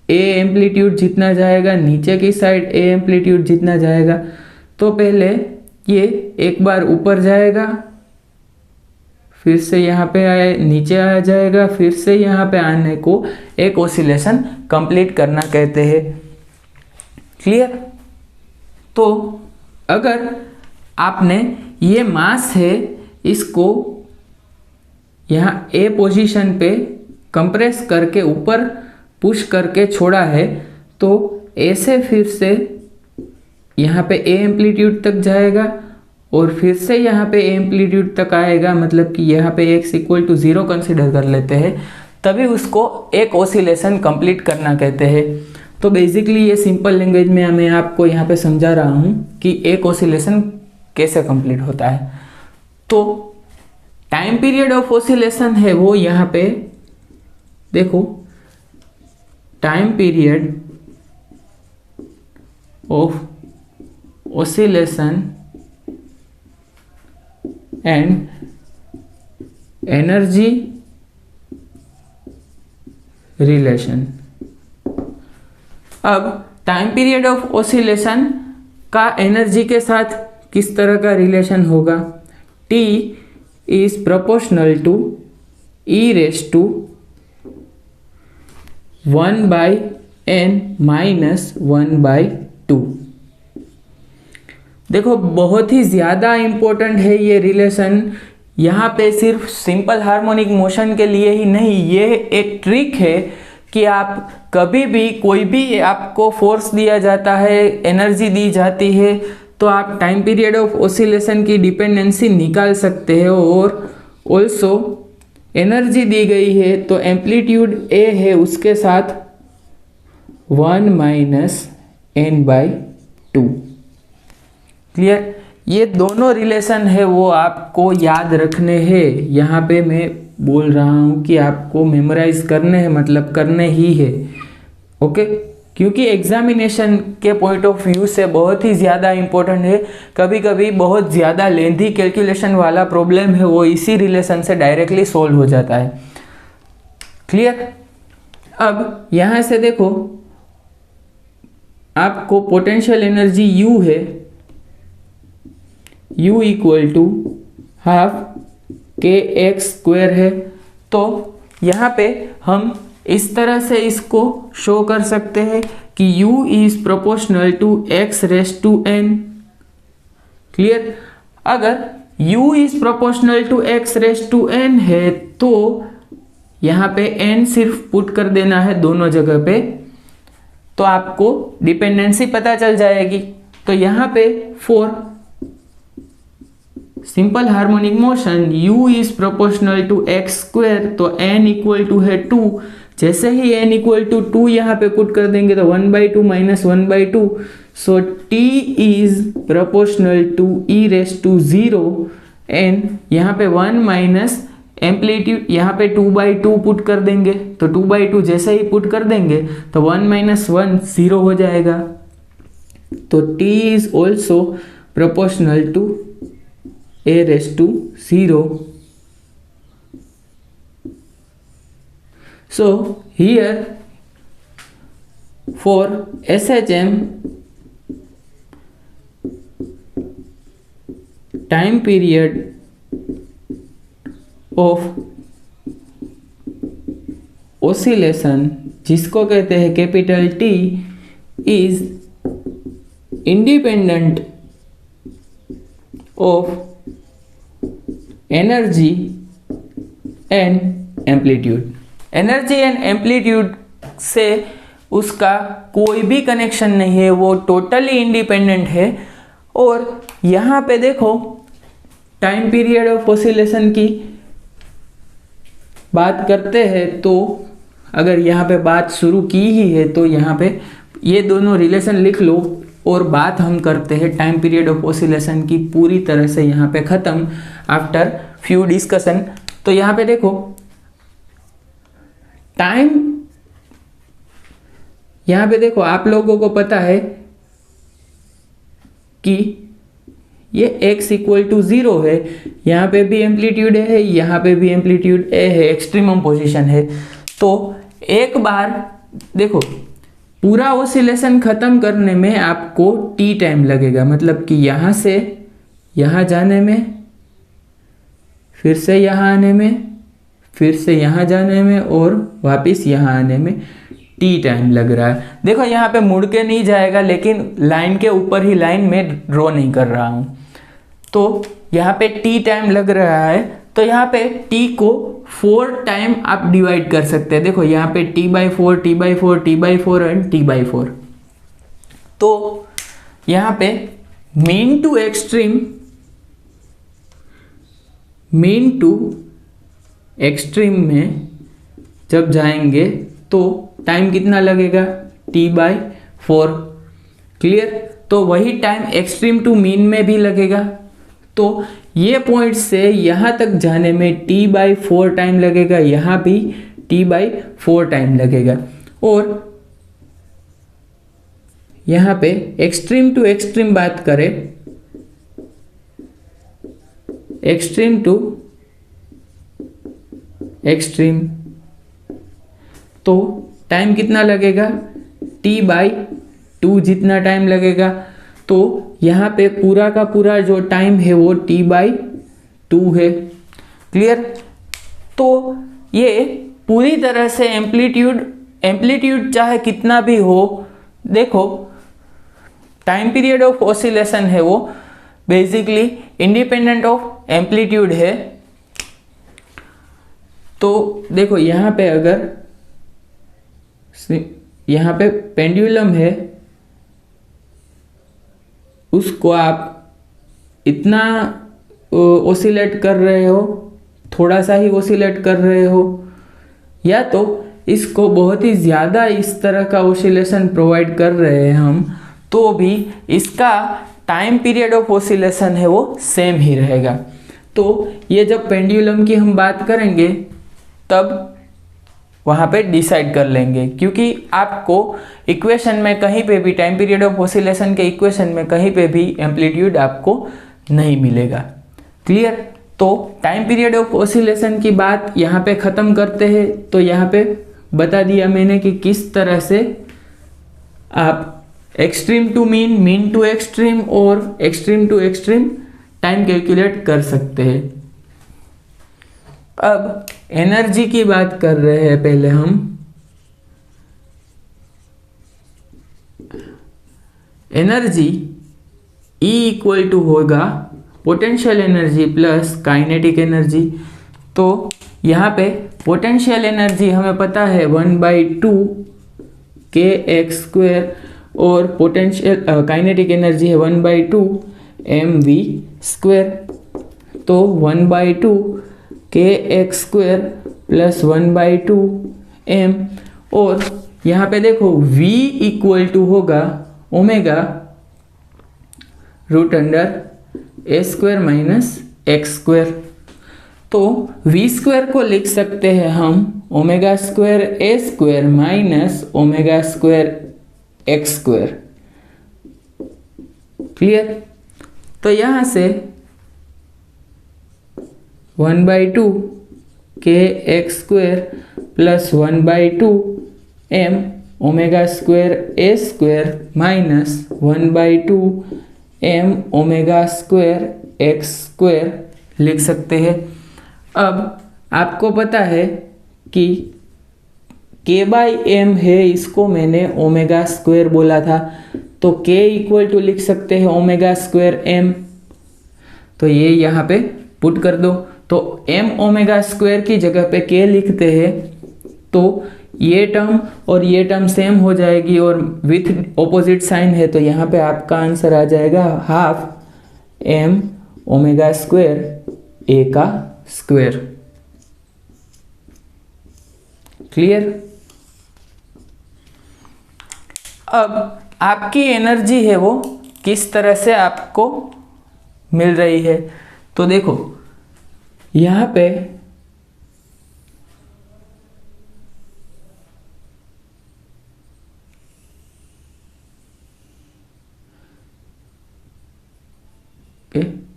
a एम्पलीट्यूड जितना जाएगा, नीचे की साइड a एम्पलीट्यूड जितना जाएगा। तो पहले ये एक बार ऊपर जाएगा, फिर से यहाँ पे नीचे आ जाएगा, फिर से यहाँ पे आने को एक ऑसिलेशन कंप्लीट करना कहते हैं। क्लियर? तो अगर आपने ये मास है इसको यहाँ ए पोजीशन पे कंप्रेस करके ऊपर पुश करके छोड़ा है, तो ए से फिर से यहाँ पे ए एम्पलीट्यूड तक जाएगा और फिर से यहाँ पे ए एम्पलीट्यूड तक आएगा। मतलब कि यहाँ पे x इक्वल टू 0 कंसिडर कर लेते हैं, तभी उसको एक ऑसिलेशन कंप्लीट करना कहते हैं। तो बेसिकली ये सिंपल लैंग्वेज में मैं आपको यहाँ पे समझा रहा हूँ कि एक ऑसिलेशन कैसे कंप्लीट होता है। तो टाइम पीरियड ऑफ ऑसिलेशन है वो यहाँ पे देखो, time period of oscillation and energy relation. अब टाइम पीरियड ऑफ ऑसिलेशन का एनर्जी के साथ किस तरह का रिलेशन होगा? T is proportional to e raise to 1/n minus 1/2। देखो बहुत ही ज़्यादा इम्पोर्टेंट है ये रिलेशन। यहाँ पे सिर्फ सिंपल हार्मोनिक मोशन के लिए ही नहीं, ये एक ट्रिक है कि आप कभी भी कोई भी आपको फोर्स दिया जाता है, एनर्जी दी जाती है, तो आप टाइम पीरियड ऑफ ऑसिलेशन की डिपेंडेंसी निकाल सकते हैं। और ऑल्सो एनर्जी दी गई है तो एम्पलीट्यूड ए है, उसके साथ 1 माइनस n/2। क्लियर? ये दोनों रिलेशन है वो आपको याद रखने हैं। यहाँ पे मैं बोल रहा हूँ कि आपको मेमोराइज करने हैं, मतलब करने ही है। ओके? क्योंकि एग्जामिनेशन के पॉइंट ऑफ व्यू से बहुत ही ज़्यादा इम्पोर्टेंट है। कभी कभी बहुत ज़्यादा लेंथी कैलकुलेशन वाला प्रॉब्लम है वो इसी रिलेशन से डायरेक्टली सॉल्व हो जाता है। क्लियर? अब यहाँ से देखो, आपको पोटेंशियल एनर्जी U है, U equal to half kx² है। तो यहाँ पे हम इस तरह से इसको शो कर सकते हैं कि U is proportional to x raise to n। Clear? अगर U is proportional to x raise to n है तो यहाँ पे n सिर्फ पुट कर देना है दोनों जगह पे, तो आपको डिपेंडेंसी पता चल जाएगी। तो यहाँ पे for simple harmonic motion U is proportional to x², तो n इक्वल टू है 2। जैसे ही n इक्वल टू 2 यहाँ पे पुट कर देंगे तो 1/2 minus 1/2, so t is proportional to e raise to 0 and यहाँ पे 1 माइनस एम्पलीट्यूड, यहाँ पे 2/2 पुट कर देंगे, तो 2/2 जैसे ही पुट कर देंगे तो 1 माइनस 1 0 हो जाएगा। तो t is also proportional to a raise to 0। So here for SHM time period of oscillation जिसको कहते हैं capital T, is independent of energy and amplitude. Energy and amplitude से उसका कोई भी कनेक्शन नहीं है, वो टोटली इंडिपेंडेंट है। और यहाँ पे देखो टाइम पीरियड ऑफ ऑसिलेशन की बात करते हैं, तो अगर यहाँ पे बात शुरू की ही है तो यहाँ पे ये दोनों रिलेशन लिख लो और बात हम करते हैं टाइम पीरियड ऑफ ऑसिलेशन की पूरी तरह से यहाँ पे ख़त्म आफ्टर फ्यू डिस्कशन। तो यहाँ पे देखो टाइम, यहाँ पे देखो आप लोगों को पता है कि ये x इक्वल टू 0 है, यहाँ पे भी एम्पलीट्यूड है, यहाँ पे भी एम्पलीट्यूड a है, एक्सट्रीमम पोजीशन है। तो एक बार देखो पूरा ऑसिलेशन खत्म करने में आपको t टाइम लगेगा, मतलब कि यहाँ से यहाँ जाने में, फिर से यहाँ आने में, फिर से यहाँ जाने में और वापस यहाँ आने में टी टाइम लग रहा है। देखो यहाँ पे मुड़ के नहीं जाएगा, लेकिन लाइन के ऊपर ही लाइन में ड्रॉ नहीं कर रहा हूँ, तो यहाँ पे टी टाइम लग रहा है। तो यहाँ पे टी को 4 टाइम आप डिवाइड कर सकते हैं। देखो यहाँ पे t/4, t/4, t/4 and t/4। तो यहाँ पे मीन टू एक्सट्रीम में जब जाएंगे तो टाइम कितना लगेगा, t/4। क्लियर? तो वही टाइम एक्सट्रीम टू मीन में भी लगेगा। तो ये पॉइंट से यहाँ तक जाने में t/4 टाइम लगेगा, यहाँ भी t/4 टाइम लगेगा। और यहाँ पे एक्सट्रीम टू एक्सट्रीम बात करें, एक्सट्रीम टू एक्सट्रीम, तो टाइम कितना लगेगा, t/2 जितना टाइम लगेगा। तो यहाँ पे पूरा का पूरा जो टाइम है वो t/2 है। क्लियर? तो ये पूरी तरह से एम्पलीट्यूड चाहे कितना भी हो, देखो टाइम पीरियड ऑफ ऑसिलेशन है वो बेसिकली इंडिपेंडेंट ऑफ एम्पलीट्यूड है। तो देखो यहाँ पे अगर यहाँ पे पेंडुलम है, उसको आप इतना ओसिलेट कर रहे हो, थोड़ा सा ही ओसिलेट कर रहे हो, या तो इसको बहुत ही ज़्यादा इस तरह का ओसिलेशन प्रोवाइड कर रहे हैं हम, तो भी इसका टाइम पीरियड ऑफ ओसिलेशन है वो सेम ही रहेगा। तो ये जब पेंडुलम की हम बात करेंगे तब वहाँ पे डिसाइड कर लेंगे, क्योंकि आपको इक्वेशन में कहीं पे भी टाइम पीरियड ऑफ ऑसिलेशन के इक्वेशन में कहीं पे भी एम्पलीट्यूड आपको नहीं मिलेगा। क्लियर? तो टाइम पीरियड ऑफ ऑसिलेशन की बात यहाँ पे ख़त्म करते हैं। तो यहाँ पे बता दिया मैंने कि किस तरह से आप extreme to mean, mean to extreme और extreme to extreme time calculate कर सकते हैं। अब एनर्जी की बात कर रहे हैं पहले हम। एनर्जी E इक्वल टू होगा potential energy plus kinetic energy. तो यहाँ पे पोटेंशियल एनर्जी हमें पता है 1/2 kx² और पोटेंशियल काइनेटिक एनर्जी है 1/2 mv²। तो 1/2 kx² प्लस 1/2 m, और यहाँ पे देखो v इक्वल टू होगा ओमेगा √a² माइनस x²। तो v² को लिख सकते हैं हम ω²a² माइनस ω² x²। क्लियर? तो यहाँ से 1/2 kx² plus 1/2 m ω²a² minus 1/2 m ω² x² लिख सकते हैं। अब आपको पता है कि k बाई एम है, इसको मैंने ओमेगा स्क्वायर बोला था, तो k इक्वल टू लिख सकते हैं ओमेगा स्क्वायर m। तो ये यहाँ पे पुट कर दो, तो m ओमेगा स्क्वायर की जगह पे k लिखते हैं, तो ये टर्म और ये टर्म सेम हो जाएगी और विथ ऑपोजिट साइन है, तो यहाँ पे आपका आंसर आ जाएगा half m omega square a का स्क्वायर। क्लियर? अब आपकी एनर्जी है वो किस तरह से आपको मिल रही है, तो देखो यहाँ पे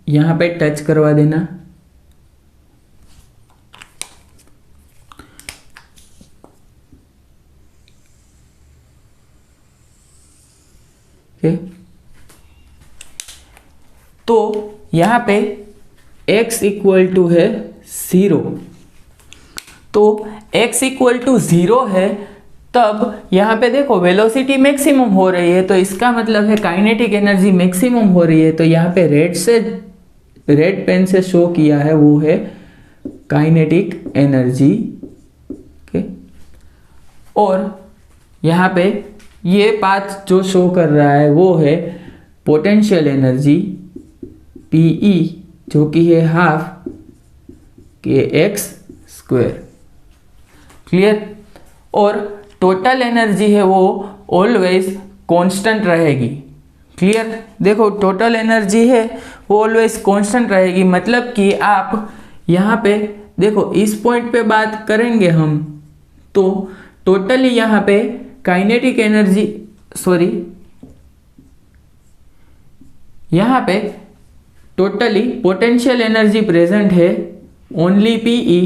यहाँ पे टच करवा देना। तो यहाँ पे x इक्वल टू है 0, तो x इक्वल टू 0 है, तब यहाँ पे देखो वेलोसिटी मैक्सिमम हो रही है, तो इसका मतलब है काइनेटिक एनर्जी मैक्सिमम हो रही है। तो यहाँ पे रेड पेन से शो किया है वो है काइनेटिक एनर्जी। ओके, और यहाँ पे ये पाथ जो शो कर रहा है वो है पोटेंशियल एनर्जी PE, जो कि है हाफ kx स्क्वायर। क्लियर? और टोटल एनर्जी है वो ऑलवेज कांस्टेंट रहेगी। क्लियर? देखो टोटल एनर्जी है वो ऑलवेज कांस्टेंट रहेगी, मतलब कि आप यहाँ पे देखो इस पॉइंट पे बात करेंगे हम, तो टोटली यहाँ पे काइनेटिक एनर्जी, सॉरी यहाँ पे टोटली पोटेंशियल एनर्जी प्रेजेंट है ओनली PE,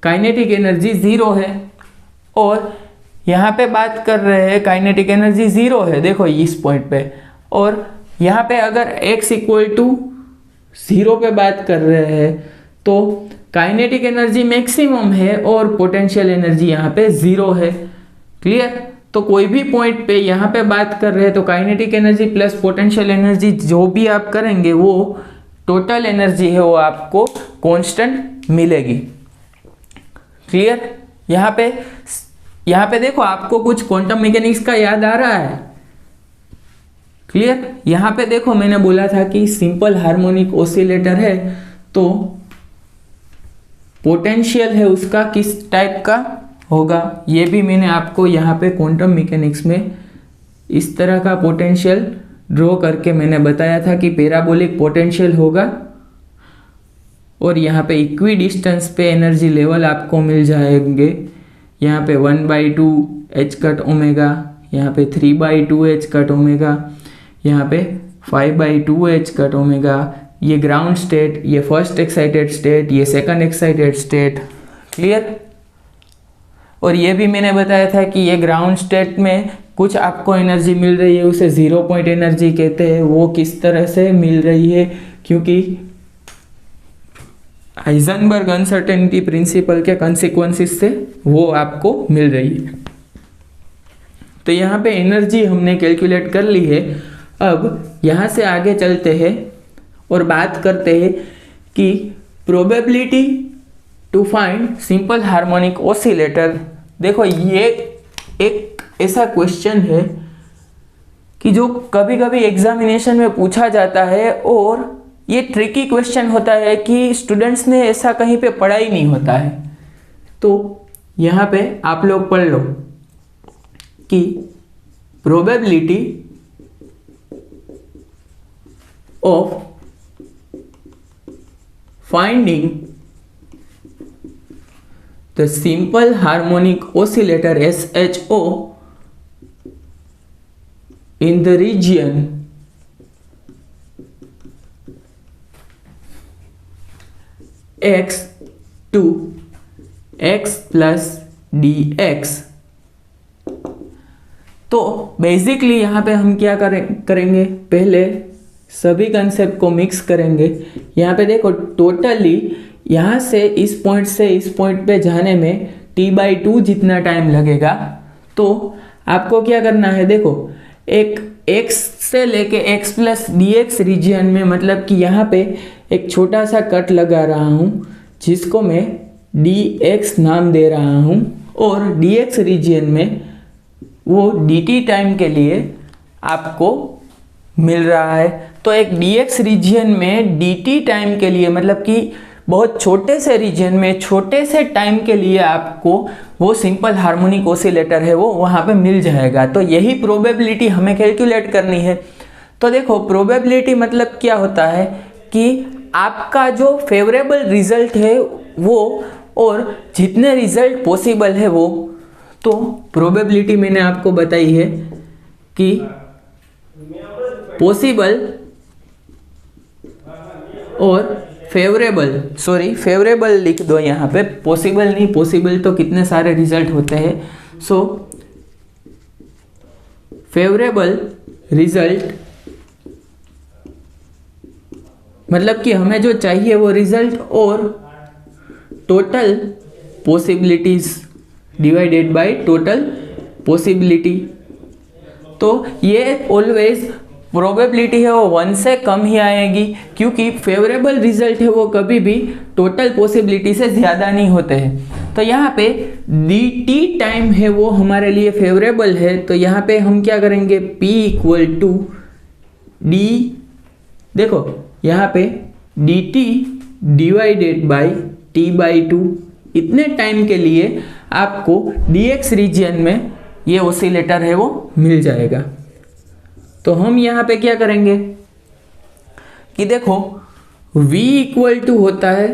काइनेटिक एनर्जी 0 है, और यहाँ पे बात कर रहे हैं काइनेटिक एनर्जी 0 है, देखो इस पॉइंट पे, और यहाँ पे अगर x इक्वल टू 0 पे बात कर रहे हैं तो काइनेटिक एनर्जी मैक्सिमम है और पोटेंशियल एनर्जी यहाँ पे 0 है। क्लियर? तो कोई भी पॉइंट पे यहाँ पे बात कर रहे हैं तो kinetic energy plus potential energy जो भी आप करेंगे वो टोटल एनर्जी है वो आपको कांस्टेंट मिलेगी। क्लियर? यहाँ पे देखो आपको कुछ क्वांटम मैकेनिक्स का याद आ रहा है। क्लियर? यहाँ पे देखो मैंने बोला था कि सिंपल हार्मोनिक ऑसिलेटर है तो पोटेंशियल है उसका किस टाइप का होगा, ये भी मैंने आपको यहाँ पे क्वांटम मैकेनिक्स में इस तरह का पोटेंशियल ड्रॉ करके मैंने बताया था कि पैराबोलिक पोटेंशियल होगा, और यहाँ पे इक्वी डिस्टेंस पे एनर्जी लेवल आपको मिल जाएंगे। यहाँ पे 1/2 h कट ओमेगा, यहाँ पे 3/2 h कट ओमेगा, यहाँ पे 5/2 h कट ओमेगा। ये ग्राउंड स्टेट, ये फर्स्ट एक्साइटेड स्टेट, ये सेकंड एक्साइटेड स्टेट। क्लियर? और ये भी मैंने बताया था कि ये ग्राउंड स्टेट में कुछ आपको एनर्जी मिल रही है, उसे 0 पॉइंट एनर्जी कहते हैं। वो किस तरह से मिल रही है, क्योंकि हाइजेनबर्ग अनसर्टेनिटी प्रिंसिपल के कॉन्सिक्वेंसेस से वो आपको मिल रही है। तो यहाँ पे एनर्जी हमने कैलकुलेट कर ली है। अब यहाँ से आगे चलते हैं और बात करते हैं कि probability to find simple harmonic oscillator. देखो ये एक ऐसा क्वेश्चन है कि जो कभी कभी एग्जामिनेशन में पूछा जाता है, और ये ट्रिकी क्वेश्चन होता है कि स्टूडेंट्स ने ऐसा कहीं पे पढ़ा ही नहीं होता है। तो यहाँ पे आप लोग पढ़ लो कि probability of finding the simple harmonic oscillator SHO in the region x to x plus dx। तो बेसिकली यहाँ पे हम क्या करेंगे, पहले सभी कंसेप्ट को मिक्स करेंगे। यहाँ पे देखो टोटली यहाँ से इस पॉइंट पे जाने में t/2 जितना टाइम लगेगा। तो आपको क्या करना है, देखो एक x से लेके x प्लस dx रीजन में, मतलब कि यहाँ पे एक छोटा सा कट लगा रहा हूँ जिसको मैं dx नाम दे रहा हूँ, और dx रीजन में वो dt टाइम के लिए आपको मिल रहा है। तो एक dx रीजन में dt टाइम के लिए, मतलब कि बहुत छोटे से रीजन में छोटे से टाइम के लिए आपको वो सिंपल हार्मोनिक ऑसिलेटर है वो वहाँ पे मिल जाएगा। तो यही प्रोबेबिलिटी हमें कैलकुलेट करनी है। तो देखो प्रोबेबिलिटी मतलब क्या होता है कि आपका जो फेवरेबल रिजल्ट है वो, और जितने रिजल्ट पॉसिबल है वो, तो प्रोबेबिलिटी मैंने आपको बताई है कि पॉसिबल और फेवरेबल, फेवरेबल लिख दो यहाँ पे, पॉसिबल नहीं, पॉसिबल तो कितने सारे रिजल्ट होते हैं। सो फेवरेबल रिजल्ट मतलब कि हमें जो चाहिए वो रिजल्ट और total possibilities divided by total possibility. तो ये ऑलवेज प्रोबेबिलिटी है वो 1 से कम ही आएगी, क्योंकि फेवरेबल रिजल्ट है वो कभी भी टोटल पॉसिबिलिटी से ज़्यादा नहीं होते हैं। तो यहाँ पे dt टाइम है वो हमारे लिए फेवरेबल है। तो यहाँ पे हम क्या करेंगे, p इक्वल टू d, देखो यहाँ पे dt डिवाइडेड बाय t/2, इतने टाइम के लिए आपको dx रीजन में ये ऑसिलेटर है वो मिल जाएगा। तो हम यहाँ पे क्या करेंगे कि देखो v इक्वल टू होता है,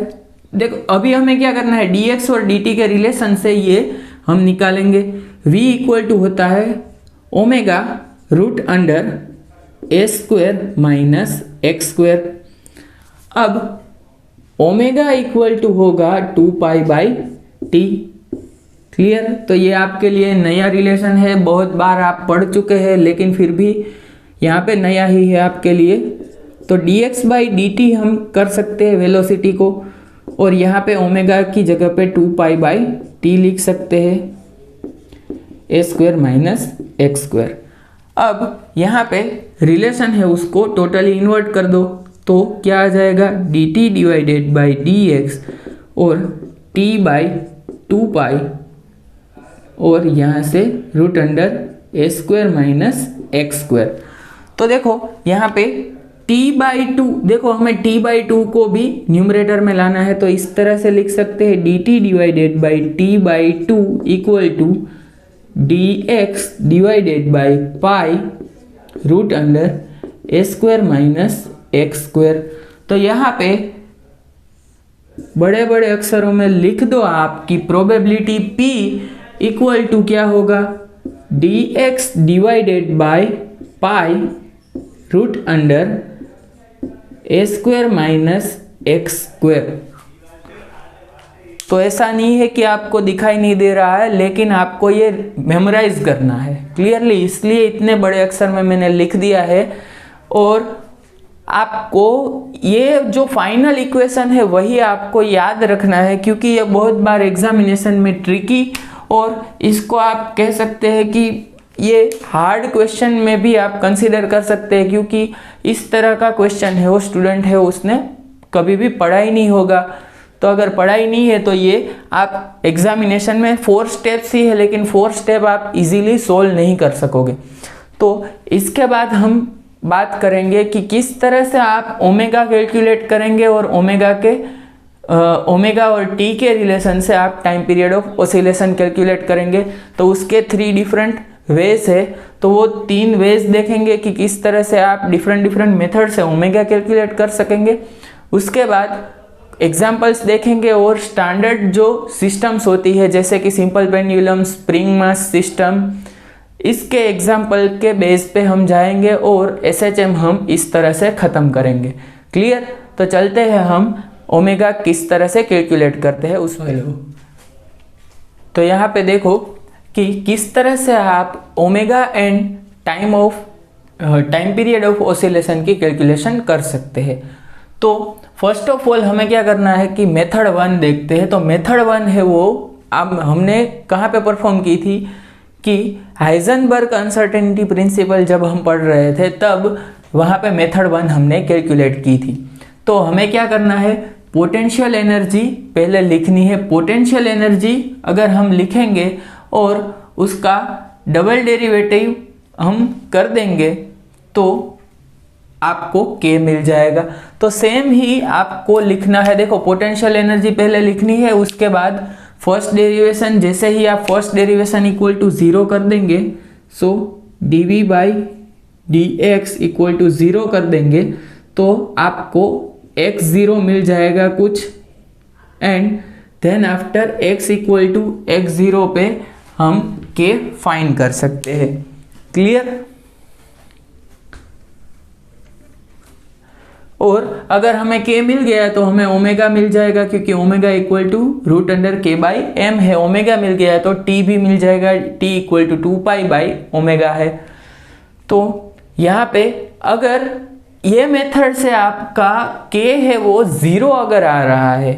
देखो अभी हमें क्या करना है, dx और dt के रिलेशन से ये हम निकालेंगे। v इक्वल टू होता है omega root under a square minus x square. अब ओमेगा इक्वल टू होगा 2π/t। क्लियर? तो ये आपके लिए नया रिलेशन है, बहुत बार आप पढ़ चुके हैं, लेकिन फिर भी यहाँ पे नया ही है आपके लिए। तो dx/dt हम कर सकते हैं वेलोसिटी को, और यहाँ पे ओमेगा की जगह पे 2π/t लिख सकते हैं, a square minus x square. अब यहाँ पे रिलेशन है उसको टोटली इन्वर्ट कर दो, तो क्या आ जाएगा, dt डिवाइडेड बाई dx और t/2π, और यहाँ से root under a square minus x square. तो देखो यहाँ पे t/2, देखो हमें t/2 को भी न्यूमरेटर में लाना है, तो इस तरह से लिख सकते हैं dt divided by t/2 equal to dx divided by pi root under a square minus x square. तो यहाँ पे बड़े बड़े अक्षरों में लिख दो आपकी प्रोबेबिलिटी p इक्वल टू क्या होगा, dx divided by pi root under a square minus x square. तो ऐसा नहीं है कि आपको दिखाई नहीं दे रहा है, लेकिन आपको ये मेमोराइज करना है क्लियरली, इसलिए इतने बड़े अक्षर में मैंने लिख दिया है। और आपको ये जो फाइनल इक्वेशन है वही आपको याद रखना है, क्योंकि ये बहुत बार एग्जामिनेशन में ट्रिकी, और इसको आप कह सकते हैं कि ये हार्ड क्वेश्चन में भी आप कंसीडर कर सकते हैं, क्योंकि इस तरह का क्वेश्चन है वो स्टूडेंट है उसने कभी भी पढ़ा ही नहीं होगा। तो अगर पढ़ाई नहीं है तो ये आप एग्जामिनेशन में 4 स्टेप्स ही है, लेकिन 4 स्टेप आप इजीली सोल्व नहीं कर सकोगे। तो इसके बाद हम बात करेंगे कि किस तरह से आप ओमेगा कैलकुलेट करेंगे, और ओमेगा और टी के रिलेशन से आप time period of oscillation calculate करेंगे। तो उसके 3 डिफरेंट वेज है, तो वो 3 वेज देखेंगे कि किस तरह से आप डिफरेंट मेथड से ओमेगा कैलकुलेट कर सकेंगे। उसके बाद एग्जाम्पल्स देखेंगे और स्टैंडर्ड जो सिस्टम्स होती है जैसे कि simple pendulum, spring mass system, इसके एग्जाम्पल के बेस पे हम जाएंगे और SHM हम इस तरह से ख़त्म करेंगे। क्लियर? तो चलते हैं हम ओमेगा किस तरह से कैलकुलेट करते हैं उस वैल्यू। तो यहाँ पे देखो कि किस तरह से आप omega and time period of oscillation की कैलकुलेशन कर सकते हैं। तो फर्स्ट ऑफ ऑल हमें क्या करना है कि मेथड 1 देखते हैं। तो मेथड 1 है वो अब हमने कहाँ पे परफॉर्म की थी कि हाइजेनबर्ग अनसर्टेनिटी प्रिंसिपल जब हम पढ़ रहे थे तब वहाँ पे मेथड 1 हमने कैलकुलेट की थी। तो हमें क्या करना है, पोटेंशियल एनर्जी पहले लिखनी है। पोटेंशियल एनर्जी अगर हम लिखेंगे और उसका डबल डेरिवेटिव हम कर देंगे तो आपको K मिल जाएगा। तो सेम ही आपको लिखना है, देखो पोटेंशियल एनर्जी पहले लिखनी है, उसके बाद फर्स्ट डेरिवेशन, जैसे ही आप फर्स्ट डेरिवेशन इक्वल टू 0 कर देंगे, so dv by dx equal to 0 कर देंगे तो आपको x0 मिल जाएगा कुछ, and then after x equal to x0 पे हम K फाइंड कर सकते हैं। क्लियर? और अगर हमें K मिल गया तो हमें ओमेगा मिल जाएगा, क्योंकि omega equal to root under K by M है। ओमेगा मिल गया है तो T भी मिल जाएगा, T इक्वल टू 2 बाई ओमेगा है। तो यहाँ पे अगर ये मेथड से आपका K है वो 0 अगर आ रहा है,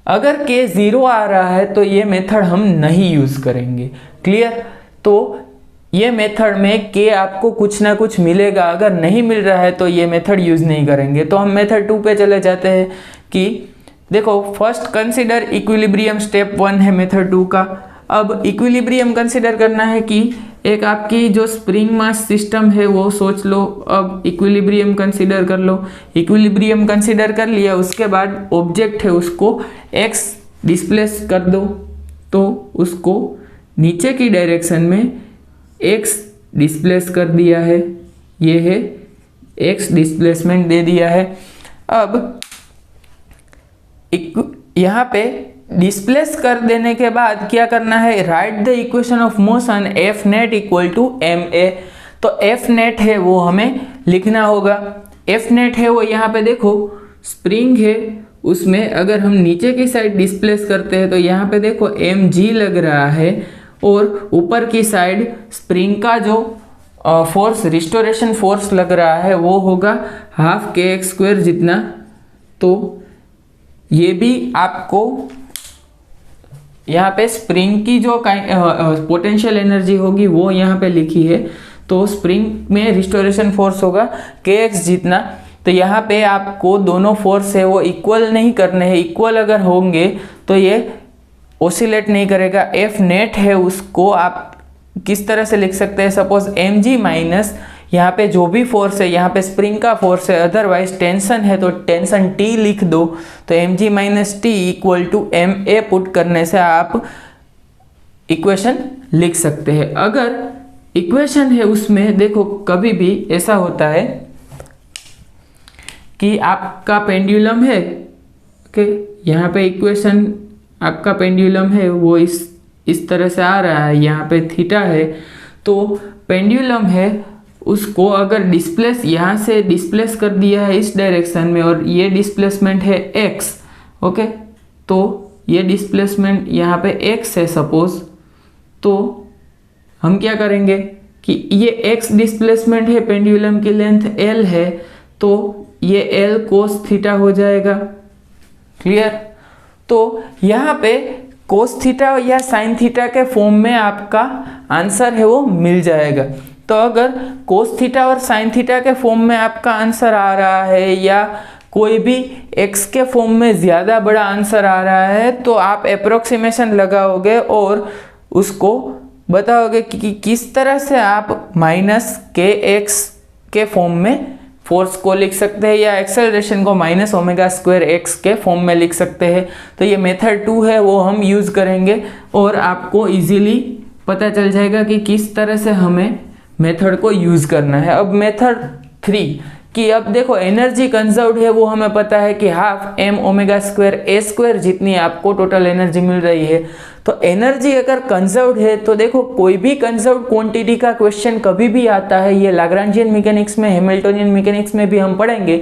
अगर K 0 आ रहा है तो ये मेथड हम नहीं यूज करेंगे। क्लियर? तो ये मेथड में K आपको कुछ ना कुछ मिलेगा, अगर नहीं मिल रहा है तो ये मेथड यूज नहीं करेंगे। तो हम मेथड 2 पे चले जाते हैं कि देखो फर्स्ट कंसीडर इक्विलिब्रियम, स्टेप 1 है मेथड 2 का। अब इक्विलिब्रियम कंसीडर करना है कि एक आपकी जो स्प्रिंग मास सिस्टम है वो सोच लो, अब इक्विलिब्रियम कंसीडर कर लो। इक्विलिब्रियम कंसीडर कर लिया, उसके बाद ऑब्जेक्ट है उसको x डिस्प्लेस कर दो, तो उसको नीचे की डायरेक्शन में x डिस्प्लेस कर दिया है, ये है x डिस्प्लेसमेंट दे दिया है। अब यहाँ पे डिस्प्लेस कर देने के बाद क्या करना है, write the equation of motion F net equal to ma। तो F नेट है वो हमें लिखना होगा। F नेट है वो यहाँ पे देखो स्प्रिंग है, उसमें अगर हम नीचे की साइड डिस्प्लेस करते हैं तो यहाँ पे देखो mg लग रहा है, और ऊपर की साइड स्प्रिंग का जो फोर्स, रिस्टोरेशन फोर्स लग रहा है वो होगा हाफ kx² जितना। तो ये भी आपको यहाँ पे स्प्रिंग की जो पोटेंशियल एनर्जी होगी वो यहाँ पे लिखी है। तो स्प्रिंग में रिस्टोरेशन फोर्स होगा kx जितना। तो यहाँ पे आपको दोनों फोर्स है वो इक्वल नहीं करने हैं, इक्वल अगर होंगे तो ये ओसिलेट नहीं करेगा। F नेट है उसको आप किस तरह से लिख सकते हैं, सपोज mg माइनस यहाँ पे जो भी फोर्स है, यहाँ पे स्प्रिंग का फोर्स है, अदरवाइज टेंशन है तो टेंशन T लिख दो। तो mg minus T equal to ma put करने से आप इक्वेशन लिख सकते हैं। अगर इक्वेशन है उसमें देखो कभी भी ऐसा होता है कि आपका पेंडुलम है, ओके, यहाँ पे इक्वेशन आपका पेंडुलम है वो इस तरह से आ रहा है, यहाँ पे थीटा है। तो पेंडुलम है उसको अगर डिस्प्लेस यहाँ से डिस्प्लेस कर दिया है इस डायरेक्शन में, और ये डिस्प्लेसमेंट है x, ओके, तो ये डिस्प्लेसमेंट यहाँ पे x है सपोज। तो हम क्या करेंगे कि ये x डिस्प्लेसमेंट है, पेंडुलम की लेंथ l है, तो ये l कोस थीटा हो जाएगा। क्लियर? तो यहाँ पे कोस थीटा या साइन थीटा के फॉर्म में आपका आंसर है वो मिल जाएगा। तो अगर कोस थीटा और साइन थीटा के फॉर्म में आपका आंसर आ रहा है, या कोई भी x के फॉर्म में ज़्यादा बड़ा आंसर आ रहा है, तो आप अप्रोक्सीमेशन लगाओगे और उसको बताओगे कि किस तरह से आप माइनस kx के फॉर्म में फोर्स को लिख सकते हैं, या एक्सेलरेशन को माइनस ओमेगा स्क्वायर x के फॉर्म में लिख सकते हैं। तो ये मेथड 2 है वो हम यूज़ करेंगे, और आपको इजीली पता चल जाएगा कि किस तरह से हमें मेथड को यूज़ करना है। अब मेथड 3 कि अब देखो एनर्जी कंजर्व्ड है वो हमें पता है कि half m omega square a square जितनी आपको टोटल एनर्जी मिल रही है। तो एनर्जी अगर कंजर्व्ड है तो देखो कोई भी कंजर्व्ड क्वांटिटी का क्वेश्चन कभी भी आता है, ये लैग्रांजियन मैकेनिक्स में, हैमिल्टनियन मैकेनिक्स में भी हम पढ़ेंगे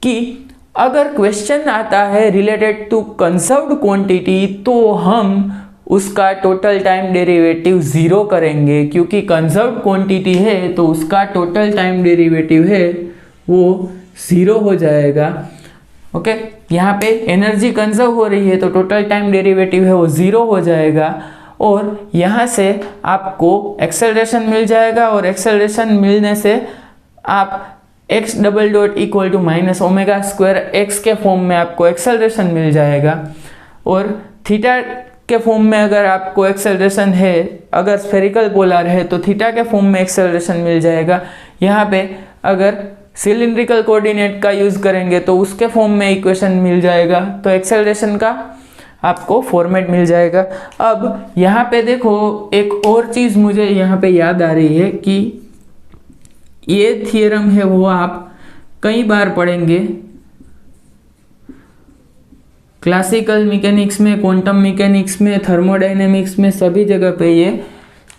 कि अगर क्वेश्चन आता है रिलेटेड टू कंजर्व्ड क्वांटिटी तो हम उसका टोटल टाइम डेरिवेटिव 0 करेंगे, क्योंकि कंजर्व्ड क्वांटिटी है तो उसका टोटल टाइम डेरिवेटिव है वो 0 हो जाएगा। ओके, यहाँ पे एनर्जी कंजर्व हो रही है तो टोटल टाइम डेरिवेटिव है वो 0 हो जाएगा, और यहाँ से आपको एक्सेलरेशन मिल जाएगा, और एक्सेलरेशन मिलने से आप x double dot equal to minus omega square x के फॉर्म में आपको एक्सेलरेशन मिल जाएगा, और थीटा के फॉर्म में अगर आपको एक्सेलरेशन है, अगर स्फेरिकल पोलर है तो थीटा के फॉर्म में एक्सेलरेशन मिल जाएगा। यहाँ पे अगर सिलिंड्रिकल कोऑर्डिनेट का यूज़ करेंगे तो उसके फॉर्म में इक्वेशन मिल जाएगा, तो एक्सेलरेशन का आपको फॉर्मेट मिल जाएगा। अब यहाँ पे देखो एक और चीज़ मुझे यहाँ पे याद आ रही है कि ये थियरम है वो आप कई बार पढ़ेंगे क्लासिकल मैकेनिक्स में, क्वांटम मैकेनिक्स में, थर्मोडायनेमिक्स में, सभी जगह पे ये,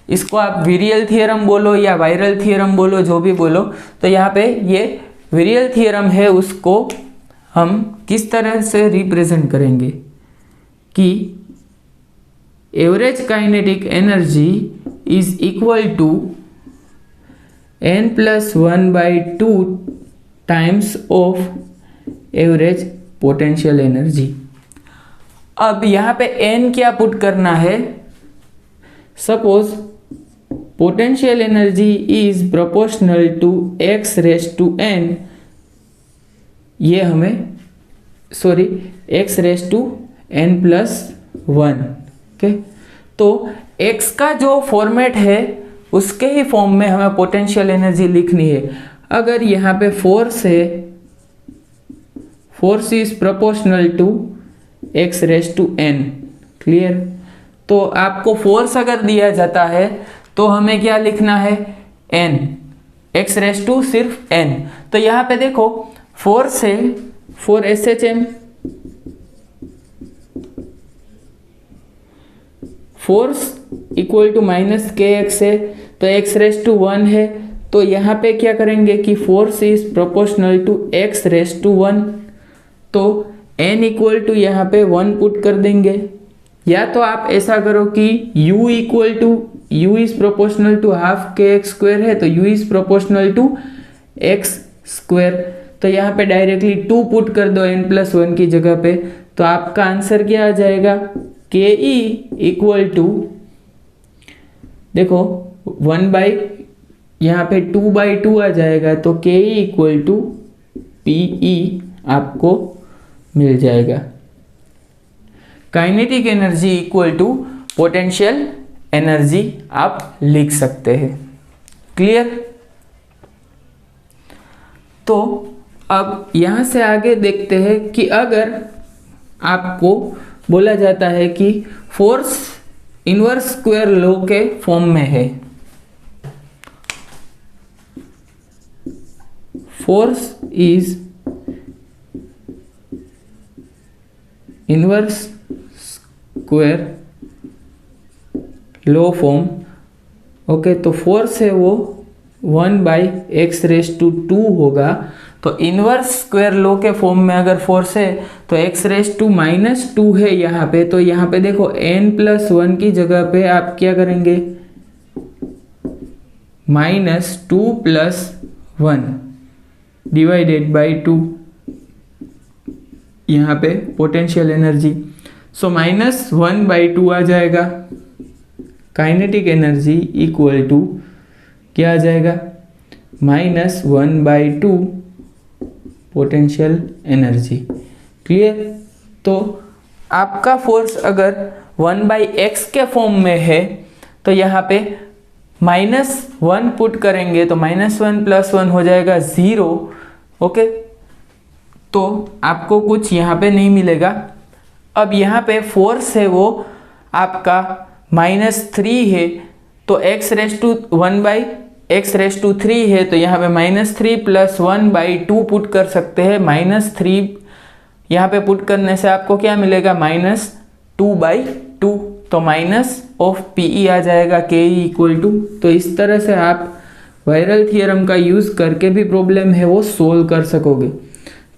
इसको आप विरियल थियरम बोलो या वायरल थियरम बोलो, जो भी बोलो, तो यहाँ पे ये विरियल थियरम है, उसको हम किस तरह से रिप्रेजेंट करेंगे कि average kinetic energy is equal to n+1/2 times of average potential energy. अब यहाँ पे n क्या पुट करना है, suppose potential energy is proportional to x raise to n, ये हमें x raise to n+1, okay. तो x का जो फॉर्मेट है उसके ही फॉर्म में हमें पोटेंशियल एनर्जी लिखनी है। अगर यहाँ पे फोर्स है, force is proportional to x raise to n, clear. तो आपको फोर्स अगर दिया जाता है तो हमें क्या लिखना है, n, x रेज टू सिर्फ n। तो यहाँ पे देखो फोर्स है 4 SHM, force equal to minus kx है, तो x रेज टू 1 है, तो यहाँ पे क्या करेंगे कि force is proportional to x raise to 1, तो n इक्वल टू यहाँ पे 1 पुट कर देंगे। या तो आप ऐसा करो कि u equal to u is proportional to half kx square है, तो u is proportional to x square, तो यहाँ पे डायरेक्टली 2 पुट कर दो n+1 की जगह पे, तो आपका आंसर क्या आ जाएगा, ke इक्वल टू, देखो 1 यहाँ पे 2/2 आ जाएगा, तो ke इक्वल टू pe आपको मिल जाएगा। Kinetic energy equal to potential energy आप लिख सकते हैं, क्लियर। तो अब यहां से आगे देखते हैं कि अगर आपको बोला जाता है कि फोर्स इनवर्स स्क्वायर लॉ के फॉर्म में है, force is inverse square law form, okay. तो फोर्स है वो 1/x रेज टू 2 होगा, तो इनवर्स स्क्वायर लॉ के फॉर्म में अगर फोर्स है तो x रेज टू -2 है यहाँ पे, तो यहाँ पे देखो n+1 की जगह पे आप क्या करेंगे, -2+1 डिवाइडेड बाई 2, यहाँ पे पोटेंशियल एनर्जी, सो -1/2 आ जाएगा। काइनेटिक एनर्जी इक्वल टू क्या आ जाएगा, -1/2 पोटेंशियल एनर्जी, क्लियर। तो आपका फोर्स अगर 1/x के फॉर्म में है तो यहाँ पे -1 पुट करेंगे तो -1 + 1 हो जाएगा 0, ओके। तो आपको कुछ यहाँ पे नहीं मिलेगा। अब यहाँ पे फोर्स है वो आपका -3 है, तो x raise to 1/x raise to 3 है, तो यहाँ पे -3 + 1/2 पुट कर सकते हैं। -3 यहाँ पे पुट करने से आपको क्या मिलेगा, -2/2, तो माइनस ऑफ PE आ जाएगा KE इक्वल टू। तो इस तरह से आप वायरल थियरम का यूज़ करके भी प्रॉब्लम है वो सोल्व कर सकोगे।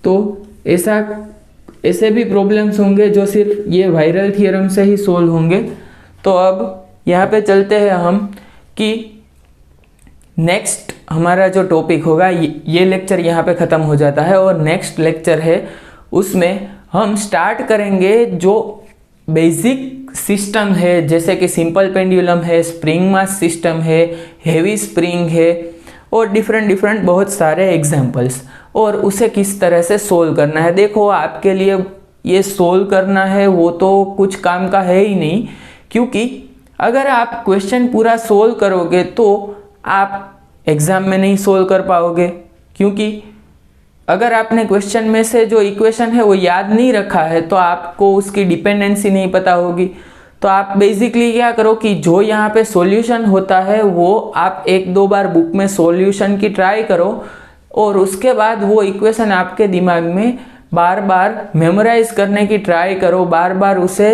तो ऐसे भी प्रॉब्लम्स होंगे जो सिर्फ ये वायरल थियरम से ही सोल्व होंगे। तो अब यहाँ पे चलते हैं हम कि नेक्स्ट हमारा जो टॉपिक होगा, ये लेक्चर यहाँ पे ख़त्म हो जाता है और नेक्स्ट लेक्चर है उसमें हम स्टार्ट करेंगे जो बेसिक सिस्टम है, जैसे कि सिंपल पेंडुलम है, स्प्रिंग मास सिस्टम है, हेवी स्प्रिंग है और डिफरेंट बहुत सारे एग्जांपल्स, और उसे किस तरह से सोल्व करना है। देखो आपके लिए ये सोल्व करना है वो तो कुछ काम का है ही नहीं, क्योंकि अगर आप क्वेश्चन पूरा सोल्व करोगे तो आप एग्ज़ाम में नहीं सोल्व कर पाओगे, क्योंकि अगर आपने क्वेश्चन में से जो इक्वेशन है वो याद नहीं रखा है तो आपको उसकी डिपेंडेंसी नहीं पता होगी। तो आप बेसिकली क्या करो कि जो यहाँ पे सॉल्यूशन होता है वो आप एक दो बार बुक में सॉल्यूशन की ट्राई करो, और उसके बाद वो इक्वेशन आपके दिमाग में बार बार मेमोराइज करने की ट्राई करो, बार बार उसे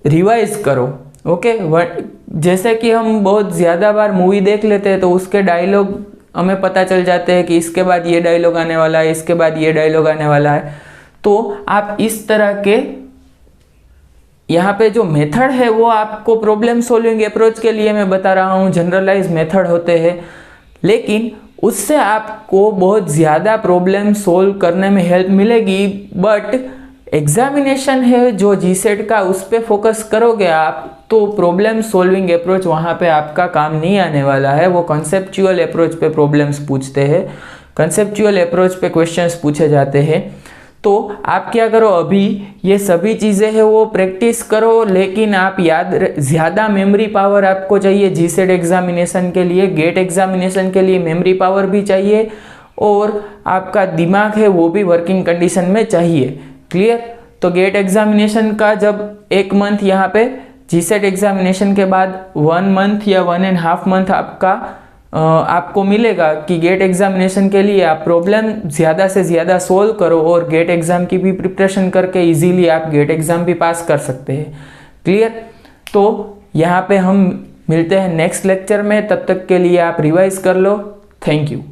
रिवाइज करो। ओके, जैसे कि हम बहुत ज़्यादा बार मूवी देख लेते हैं तो उसके डायलॉग हमें पता चल जाते हैं कि इसके बाद ये डायलॉग आने वाला है, इसके बाद ये डायलॉग आने वाला है। तो आप इस तरह के यहाँ पे जो मेथड है वो आपको प्रॉब्लम सॉल्विंग अप्रोच के लिए मैं बता रहा हूँ, जनरलाइज मेथड होते हैं, लेकिन उससे आपको बहुत ज़्यादा प्रॉब्लम सोल्व करने में हेल्प मिलेगी। बट एग्जामिनेशन है जो जीसेट का, उस पर फोकस करोगे आप तो प्रॉब्लम सॉल्विंग अप्रोच वहाँ पे आपका काम नहीं आने वाला है। वो कॉन्सेप्चुअल अप्रोच पे प्रॉब्लम्स पूछते हैं, कॉन्सेप्चुअल अप्रोच पे क्वेश्चंस पूछे जाते हैं। तो आप क्या करो, अभी ये सभी चीज़ें हैं वो प्रैक्टिस करो, लेकिन आप याद, ज़्यादा मेमोरी पावर आपको चाहिए जीसेट एग्जामिनेशन के लिए, गेट एग्जामिनेशन के लिए मेमोरी पावर भी चाहिए, और आपका दिमाग है वो भी वर्किंग कंडीशन में चाहिए। क्लियर? तो गेट एग्जामिनेशन का जब 1 मंथ यहाँ पे, जीसेट एग्जामिनेशन के बाद 1 मंथ या 1.5 मंथ आपको मिलेगा कि गेट एग्जामिनेशन के लिए आप प्रॉब्लम ज़्यादा से ज़्यादा सोल्व करो, और गेट एग्ज़ाम की भी प्रिपरेशन करके इजीली आप गेट एग्ज़ाम भी पास कर सकते हैं। क्लियर? तो यहाँ पे हम मिलते हैं नेक्स्ट लेक्चर में, तब तक के लिए आप रिवाइज कर लो। Thank you.